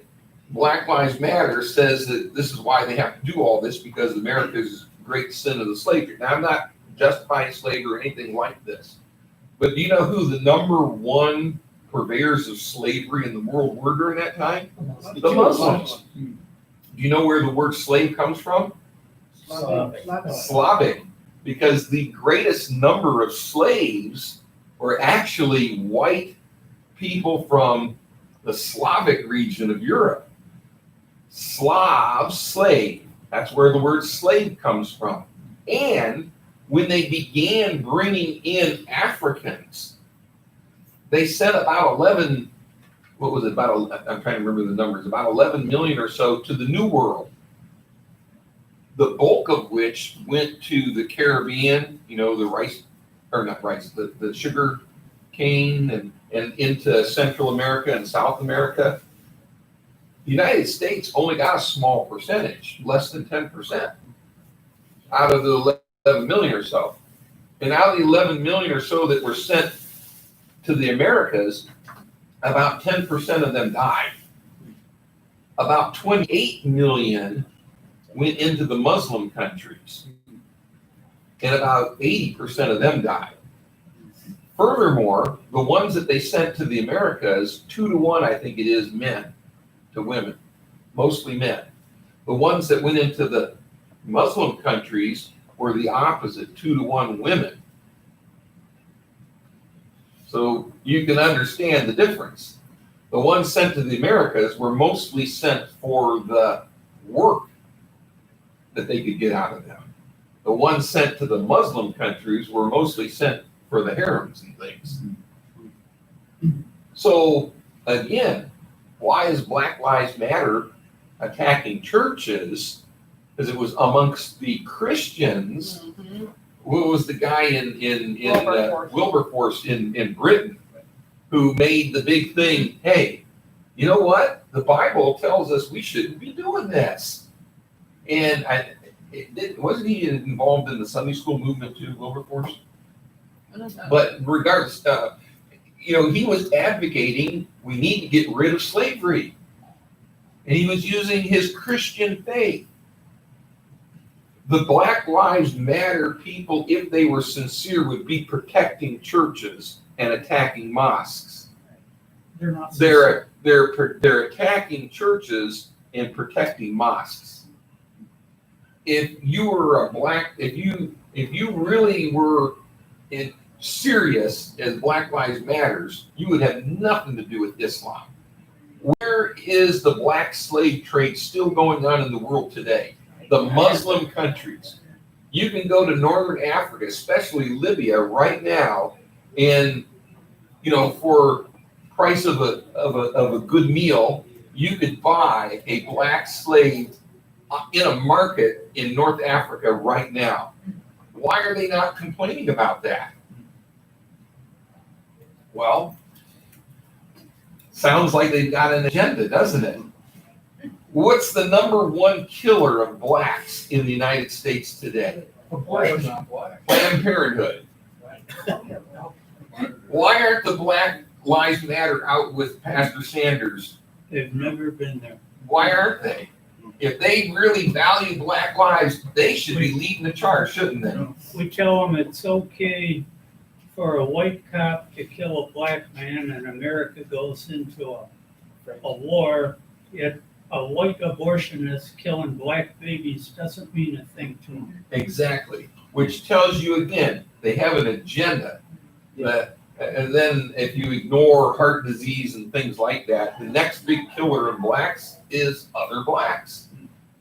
Black Lives Matter says that this is why they have to do all this, because America's great sin of the slave trade. Now, I'm not justifying slavery or anything like this, but do you know who the number one purveyors of slavery in the world were during that time? The Muslims. Do you know where the word slave comes from? Slavic, because the greatest number of slaves were actually white people from the Slavic region of Europe. Slav, slave. That's where the word slave comes from. And when they began bringing in Africans, they sent about 11, I'm trying to remember the numbers, about 11 million or so to the New World. The bulk of which went to the Caribbean, the rice, or not rice, the sugar cane and and into Central America and South America, the United States only got a small percentage, less than 10%, out of the 11 million or so. And out of the 11 million or so that were sent to the Americas, about 10% of them died. About 28 million went into the Muslim countries, and about 80% of them died. Furthermore, the ones that they sent to the Americas, 2-to-1, I think it is, men to women, mostly men. The ones that went into the Muslim countries were the opposite, 2-to-1 women. So you can understand the difference. The ones sent to the Americas were mostly sent for the work that they could get out of them. The ones sent to the Muslim countries were mostly sent for the harems and things. So again, why is Black Lives Matter attacking churches? Because it was amongst the Christians. What was the guy in Wilberforce in Britain who made the big thing? Hey, you know what? The Bible tells us we shouldn't be doing this. And wasn't he involved in the Sunday school movement too, Wilberforce? But regardless, he was advocating we need to get rid of slavery. And he was using his Christian faith. The Black Lives Matter people, if they were sincere, would be protecting churches and attacking mosques. They're not. They're attacking churches and protecting mosques. If you were if you really were serious as Black Lives Matters, you would have nothing to do with Islam. Where is the black slave trade still going on in the world today? The Muslim countries. You can go to Northern Africa, especially Libya right now, and for price of a good meal, you could buy a black slave in a market in North Africa right now. Why are they not complaining about that? Well, sounds like they've got an agenda, doesn't it? What's the number one killer of blacks in the United States today? Planned Parenthood. Why aren't the Black Lives Matter out with Pastor Sanders? They've never been there. Why aren't they? If they really value black lives, they should be leading the charge, shouldn't they? We tell them it's okay for a white cop to kill a black man, and America goes into a war, yet a white abortionist killing black babies doesn't mean a thing to them. Exactly. Which tells you again, they have an agenda. And then if you ignore heart disease and things like that, the next big killer of blacks is other blacks.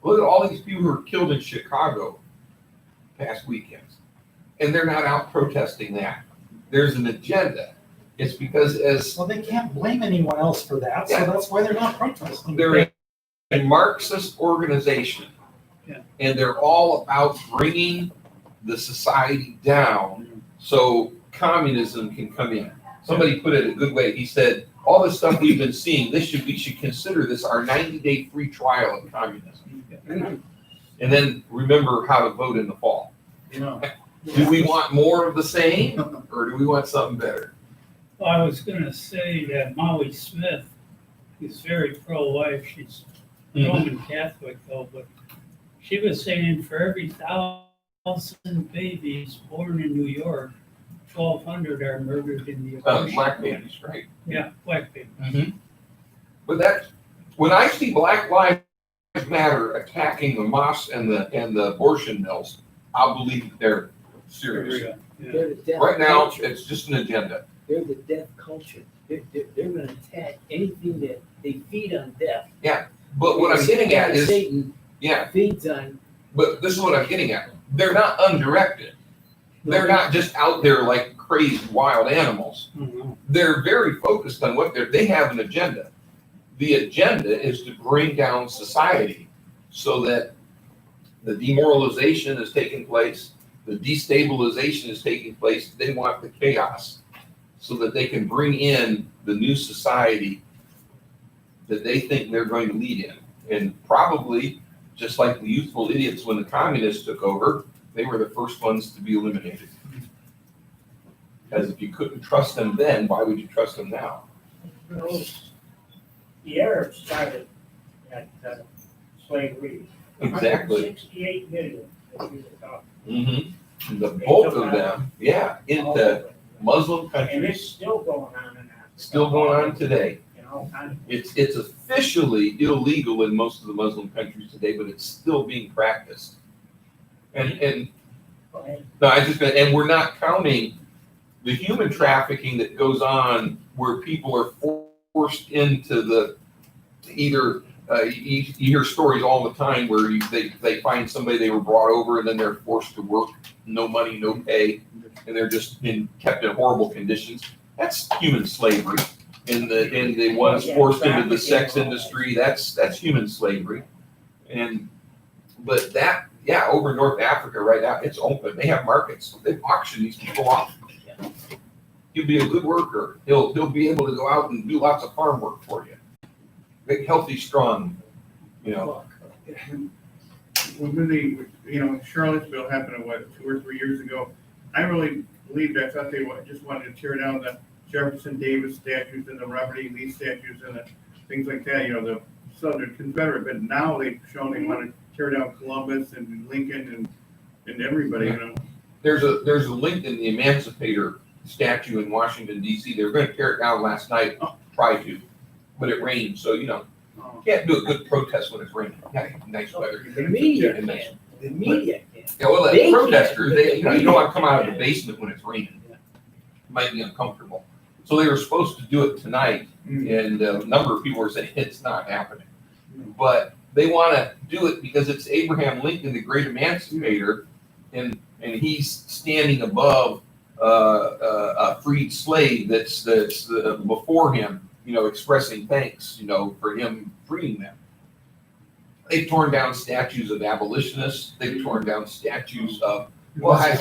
Look at all these people who were killed in Chicago past weekends. And they're not out protesting that. There's an agenda. It's because Well, they can't blame anyone else for that, so that's why they're not protesting. they're a Marxist organization. Yeah. And they're all about bringing the society down so communism can come in. Somebody put it a good way. He said, all this stuff we've been seeing, we should consider this our 90-day free trial of communism. And then remember how to vote in the fall. Do we want more of the same, or do we want something better? Well, I was gonna say that Molly Smith is very pro-life. She's Roman Catholic though, but she was saying for every 1,000 babies born in New York, 1,200 are murdered in the abortion. Black babies, right? Yeah, black babies. But when I see Black Lives Matter attacking the mosques and the abortion mills, I'll believe they're serious. Yeah. They're the death Right now, culture. it's just an agenda. They're the death culture. They're gonna attack anything that they feed on death. But what I'm getting at is, Satan feeds on. but this is what I'm getting at. They're not undirected. They're not just out there like crazy wild animals. They're very focused on they have an agenda. The agenda is to bring down society so that the demoralization is taking place, the destabilization is taking place. They want the chaos. so that they can bring in the new society that they think they're going to lead in. And probably, just like the youthful idiots when the communists took over, they were the first ones to be eliminated. Because if you couldn't trust them then, why would you trust them now? The Arabs started at slavery. Exactly. 68 million. that we were talking. Mm-hmm. The bulk of them, yeah, All into over. Muslim And countries, it's still going on in Africa. still going on today. In all kinds of. It's officially illegal in most of the Muslim countries today, but it's still being practiced. And Go ahead. no, I just and we're not counting the human trafficking that goes on where people are forced into the either you hear stories all the time where they find somebody they were brought over and then they're forced to work, no money, no pay, and they're just kept in horrible conditions. That's human slavery. And the ones forced into the sex industry, that's human slavery. But that, yeah, over in North Africa right now, it's open. They have markets. They auction these people off. He'll be a good worker. He'll be able to go out and do lots of farm work for you. Big, healthy, strong, you know. When Charlottesville happened, 2 or 3 years ago, I really believed, I thought they just wanted to tear down the Jefferson Davis statues and the Robert E. Lee statues and the things like that, the Southern Confederate, but now they've shown they want to tear down Columbus and Lincoln and everybody, There's a Lincoln, the Emancipator statue in Washington D.C. They were going to tear it down last night, try to, but it rained, so you can't do a good protest when it's raining. Yeah, nice weather. The media And nice- can. The media can. Yeah, well, the They protesters, can't. you don't want to come out of the basement when it's raining. It might be uncomfortable. So they were supposed to do it tonight, and a number of people were saying it's not happening. But they want to do it because it's Abraham Lincoln, the great emancipator, and he's standing above a freed slave that's before him, expressing thanks, for him freeing them. They've torn down statues of abolitionists. They've torn down statues of, I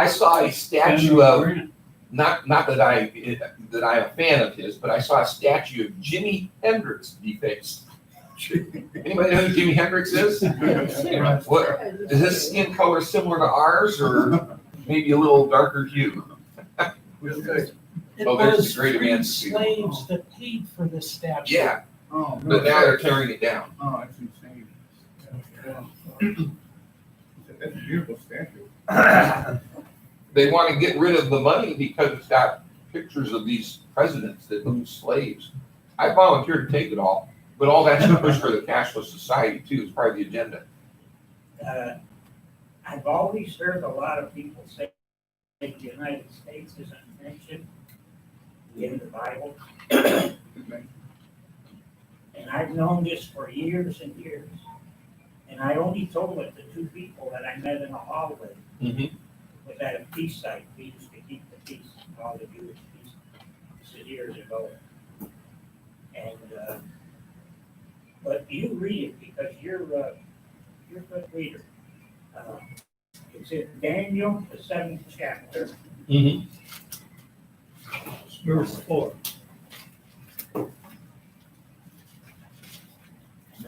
saw a statue of, not that I'm a fan of his, but I saw a statue of Jimi Hendrix defaced. Anybody know who Jimi Hendrix is? What, is his skin color similar to ours, or maybe a little darker hue? It Oh, there's was the great freed emancipator. slaves that paid for this statue. Yeah, Oh, but now they're tearing it down. Oh, that's insane. That's a beautiful statue. They want to get rid of the money because it's got pictures of these presidents that lose slaves. I volunteered to take it all, but all that's to push for the cashless society too, is part of the agenda. I've always heard a lot of people say the United States isn't mentioned in the Bible. And I've known this for years and years. And I only told it to 2 people that I met in a hallway. Mhm. Was at a peace site. We used to keep the peace, all the Jewish peace. This is years ago. And, but you read it because you're a good reader. It's in Daniel, the 7th chapter. Verse 4.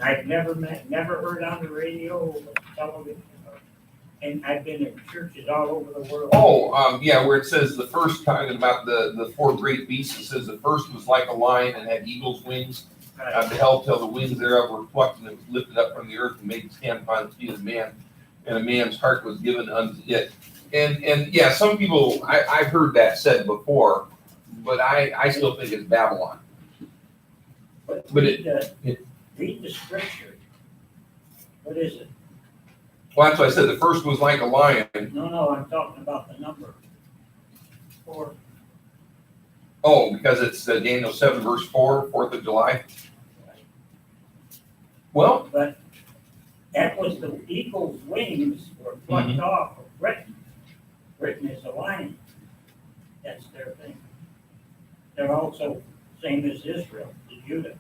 I've never heard on the radio or television, and I've been in churches all over the world. Oh, yeah, where it says the first talking about the 4 great beasts, it says the first was like a lion and had eagle's wings. Beheld till the wings thereof were plucked, and it was lifted up from the earth and made to stand upon the feet of man, and a man's heart was given unto it. And yeah, some people, I've heard that said before, but I still think it's Babylon. But read the scripture. What is it? Well, that's why I said the first was like a lion. No, I'm talking about the number. 4. Oh, because it's Daniel 7 verse 4, 4th of July. Well, But that was the eagle's wings were plucked off of Britain. Britain is a lion. That's their thing. They're also same as Israel, the Judah.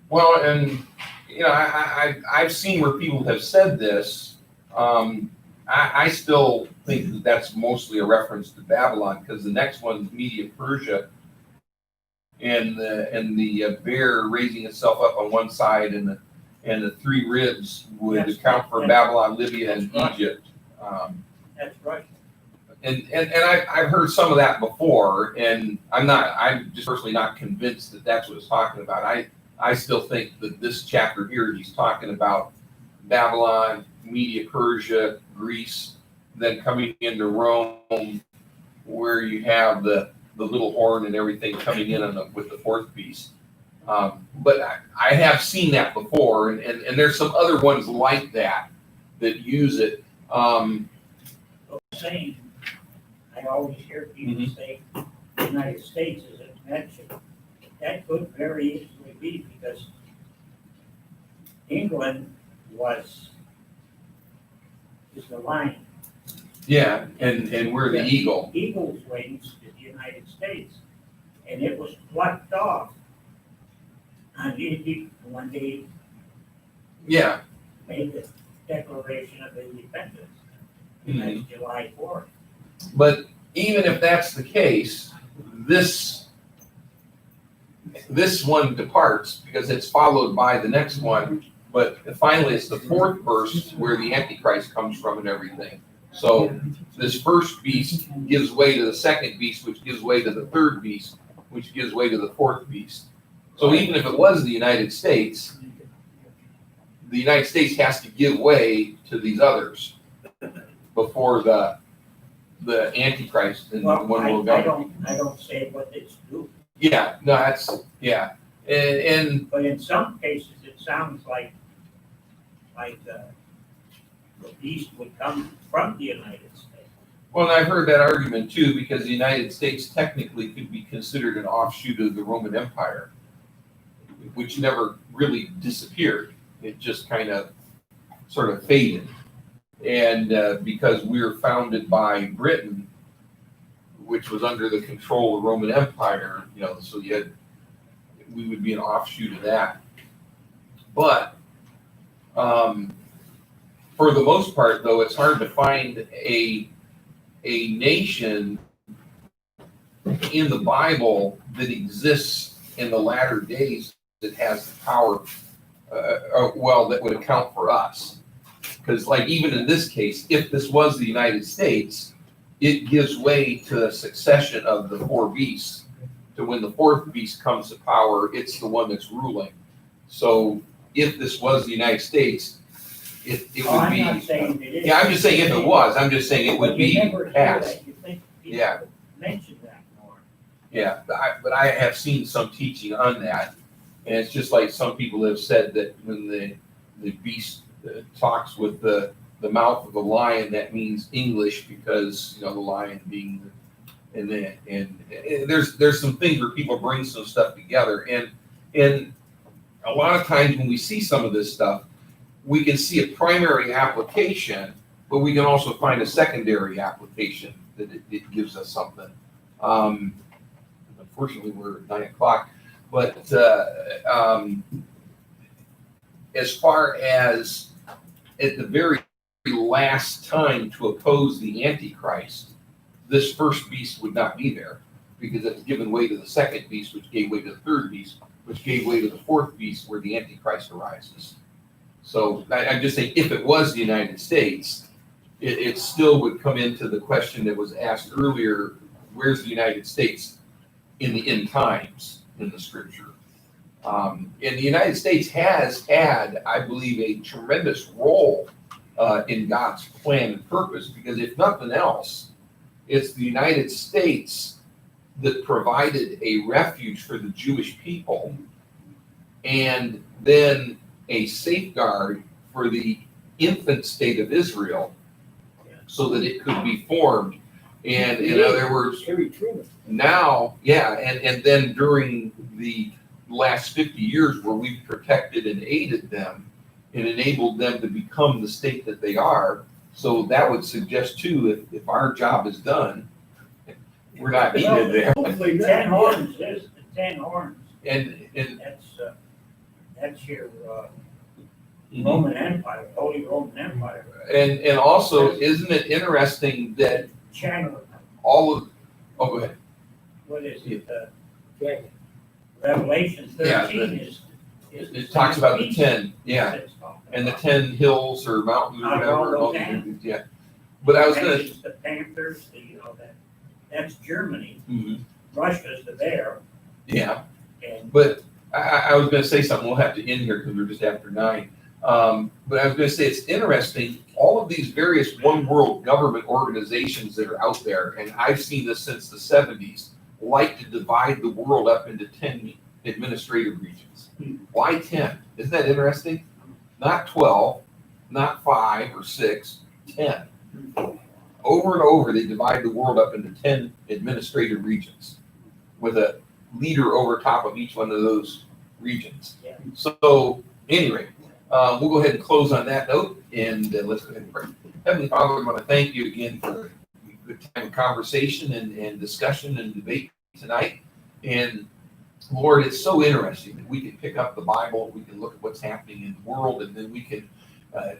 well, and I've seen where people have said this, I still think that that's mostly a reference to Babylon, because the next one's Media Persia, and the bear raising itself up on one side, and the three ribs would Yes, account for yes. Babylon, Libya, and That's right. Egypt. That's right. And I've heard some of that before, and I'm just personally not convinced that that's what it's talking about. I still think that this chapter here, he's talking about Babylon, Media Persia, Greece, then coming into Rome, where you have the little horn and everything coming in with the fourth beast. But I have seen that before, and there's some other ones like that use it. Saying, I always hear people say the United States isn't mentioned. That could very easily be because England is the lion. Yeah, and we're the eagle. Eagle's wings to the United States. And it was plucked off when they Yeah. made the Declaration of Independence. Mhm. That's July 4th. But even if that's the case, this one departs because it's followed by the next one. But finally, it's the fourth verse where the Antichrist comes from and everything. So this first beast gives way to the second beast, which gives way to the third beast, which gives way to the fourth beast. So even if it was the United States has to give way to these others before the Antichrist and Well, one will I go. don't say what it's due, Yeah, no, yeah. And but in some cases, it sounds like the beast would come from the United States. well, and I've heard that argument too, because the United States technically could be considered an offshoot of the Roman Empire, which never really disappeared. It just kind of sort of faded. And because we were founded by Britain, which was under the control of the Roman Empire, so we would be an offshoot of that. But for the most part, though, it's hard to find a nation in the Bible that exists in the latter days that has the power, that would account for us. Because, like, even in this case, if this was the United States, it gives way to a succession of the four beasts. To when the fourth beast comes to power, it's the one that's ruling. So, if this was the United States, it would be. I'm not saying it is. Yeah, I'm just saying if it was, I'm just saying it would But you be never hear passed. that. You think Yeah. people mention that more. Yeah, but I have seen some teaching on that. And it's just like some people have said that when the beast talks with the mouth of the lion, that means English, because the lion being and there's some things where people bring some stuff together, and a lot of times when we see some of this stuff, we can see a primary application, but we can also find a secondary application that it gives us something. Unfortunately, we're at 9:00, but as far as at the very last time to oppose the Antichrist, this first beast would not be there, because it's given way to the second beast, which gave way to the third beast, which gave way to the fourth beast, where the Antichrist arises. So I'm just saying, if it was the United States, it still would come into the question that was asked earlier: where's the United States in the end times in the Scripture? And the United States has had, I believe, a tremendous role in God's plan and purpose, because if nothing else, it's the United States that provided a refuge for the Jewish people, and then a safeguard for the infant state of Israel, so that it could be formed. And in other words, Harry Truman. now, and then during the last 50 years, where we've protected and aided them and enabled them to become the state that they are. So that would suggest too, if our job is done, we're not needed there. Hopefully, the 10 horns is the 10 horns. And That's your Roman Empire, Holy Roman Empire, And also, isn't it interesting that China, all of, oh, go ahead. what is it, Revelation Yeah, 13 is. It talks about the 10, yeah, and the 10 hills or mountains or whatever. and all these- Yeah. But I was gonna, The Panthers, that's Germany, Mhm. Russia's the bear, yeah, and but I was gonna say something, we'll have to end here because we're just after 9. But I was gonna say, it's interesting, all of these various one world government organizations that are out there, and I've seen this since the 70s, like to divide the world up into 10 administrative regions. Why 10? Isn't that interesting? Not 12, not 5 or 6, 10. Over and over, they divide the world up into 10 administrative regions with a leader over top of each one of those regions. Yeah. So, anyway, we'll go ahead and close on that note, and let's go ahead and pray. Heavenly Father, I want to thank you again for a good time of conversation and discussion and debate tonight. And Lord, it's so interesting that we can pick up the Bible, we can look at what's happening in the world, and then we can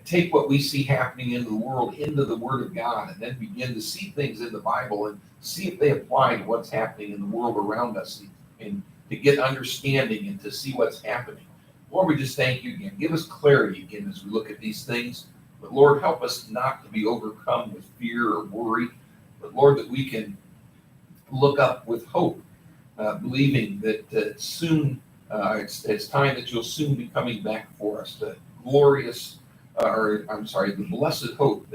take what we see happening in the world into the Word of God, and then begin to see things in the Bible and see if they apply to what's happening in the world around us, and to get understanding and to see what's happening. Lord, we just thank you again. Give us clarity again as we look at these things. But Lord, help us not to be overcome with fear or worry, but Lord, that we can look up with hope, believing that soon, it's time that you'll soon be coming back for us. The glorious, the blessed hope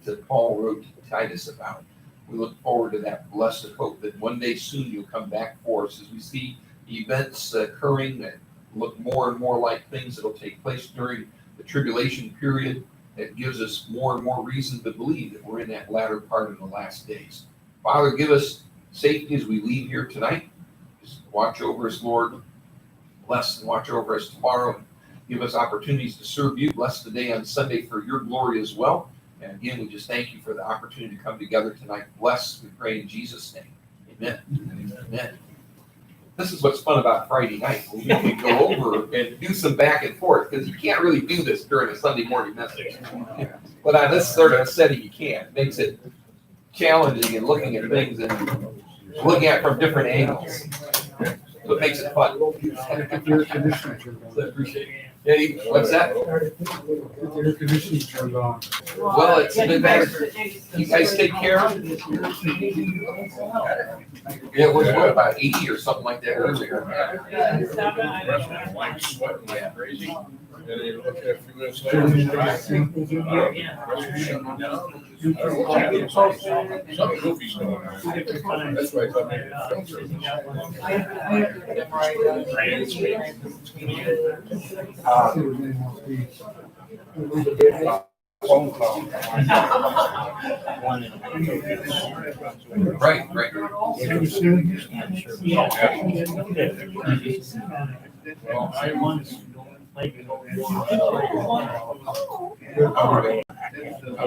that Paul wrote to Titus about. We look forward to that blessed hope that one day soon you'll come back for us as we see events occurring that look more and more like things that will take place during the tribulation period. It gives us more and more reason to believe that we're in that latter part of the last days. Father, give us safety as we leave here tonight. Just watch over us, Lord. Bless and watch over us tomorrow. Give us opportunities to serve you. Bless the day on Sunday for your glory as well. And again, we just thank you for the opportunity to come together tonight. Bless, we pray in Jesus' name. Amen. Amen. This is what's fun about Friday night. We can go over and do some back and forth, because you can't really do this during a Sunday morning message. But on this sort of a setting, you can. It makes it challenging and looking at things and looking at it from different angles. So it makes it fun. Air conditioning turned on. I appreciate it. Eddie, what's that? The air conditioning turned on. Well, it's been better. You guys take care. Yeah, it was what, about 80 or something like that earlier. Like sweating Yeah. like crazy. And then look at a few minutes later. Some goofies going on. That's why I thought maybe phone call. Right. Well, I want. I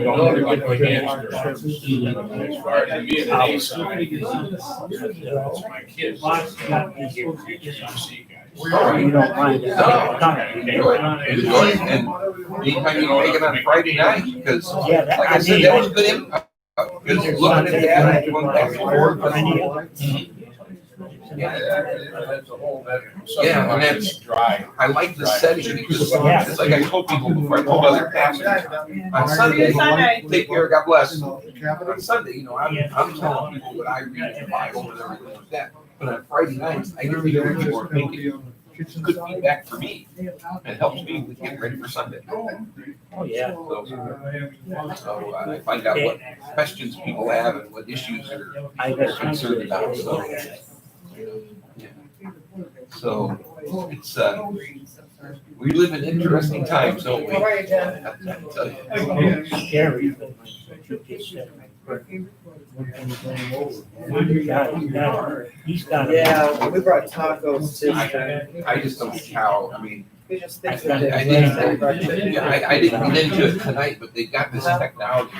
don't like my hands dirty. As far as me and the A side, it's my kids. You don't mind it. Enjoy it, and anytime you can make it on Friday night, because Yeah, like I said, that was good input. Because looking at that, going back and forth. Yeah, that's a whole, Yeah, and that's- dry. I like the setting because Yeah. it's like I told people before, I told other pastors, on Sunday, take care, God bless. On Sunday, I'm telling people what I read in the Bible and everything like that. But on Friday nights, I get to hear people are making good feedback for me. It helps me with getting ready for Sunday. Oh, yeah. So I find out what questions people have and what issues they're concerned about, so. Yeah. So it's, we live in interesting times, don't we? I tell you. Scary. He's got. Yeah, we brought tacos too. I just don't see how, I mean, It just thinks I that didn't, I didn't get into it tonight, but they got this technology.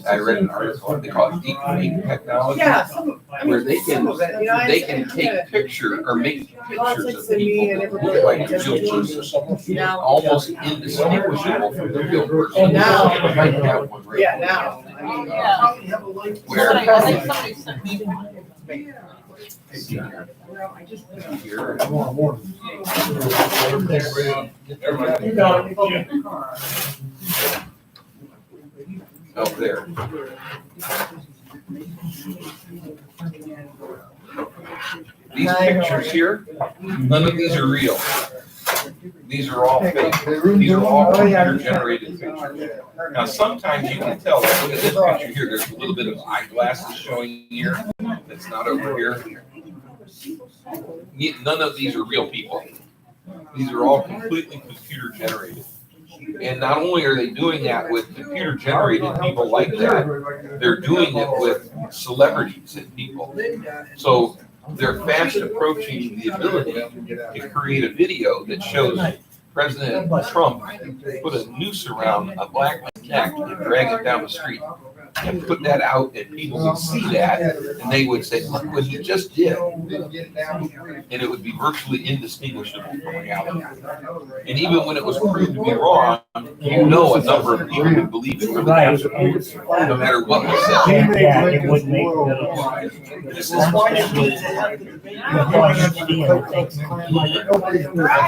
I read an article, they call it deep fake technology. Yeah, some of, I Where mean, they some can, of it, you know, they can take picture or make pictures politics of and me and people everybody like just real doing person, now. almost indistinguishable from the real person. And now- I might have one right Yeah, now, I mean, Where? well, I just. Here. You got it. Up there. These pictures here, none of these are real. These are all fake. These are all computer generated pictures. Now, sometimes you can tell, like, look at this picture here, there's a little bit of eyeglasses showing here. That's not over here. None of these are real people. These are all completely computer generated. And not only are they doing that with computer generated people like that, they're doing it with celebrities and people. So they're fast approaching the ability to create a video that shows President Trump put a noose around a black man's neck and drag it down the street. And put that out, and people would see that, and they would say, look what he just did. And it would be virtually indistinguishable from reality. And even when it was proved to be wrong, you know a number of people would believe it really happened, no matter what was said. Yeah, it would make This is why you need to have the debate. I'm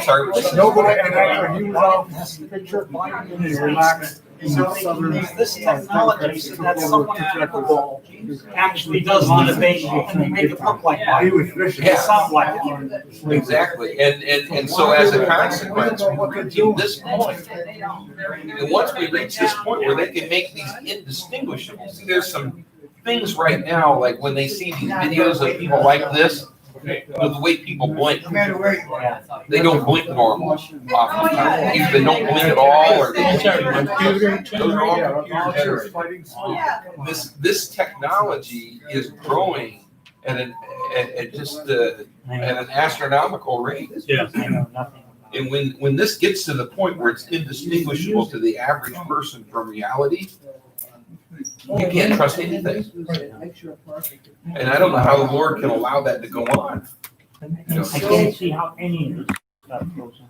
sorry, what you said? Nobody, and after he was out, has a picture of Biden and he's relaxed. So they can use this technology so that someone at pickleball actually does the debate and they make it look like He Biden. was fishing. It sound like it. Exactly, and so as a consequence, we're reaching this point. And once we reach this point where they can make these indistinguishable, see, there's some things right now, like when they see these videos of people like this, the way people blink, they don't blink normal oftentimes. Either they don't blink at all, or they blink. Those are all computer generated. This technology is growing at an astronomical rate. Yeah. I know nothing. And when this gets to the point where it's indistinguishable to the average person from reality, you can't trust anything. And I don't know how the Lord can allow that to go on. You know, I can't see how any of this stuff goes on.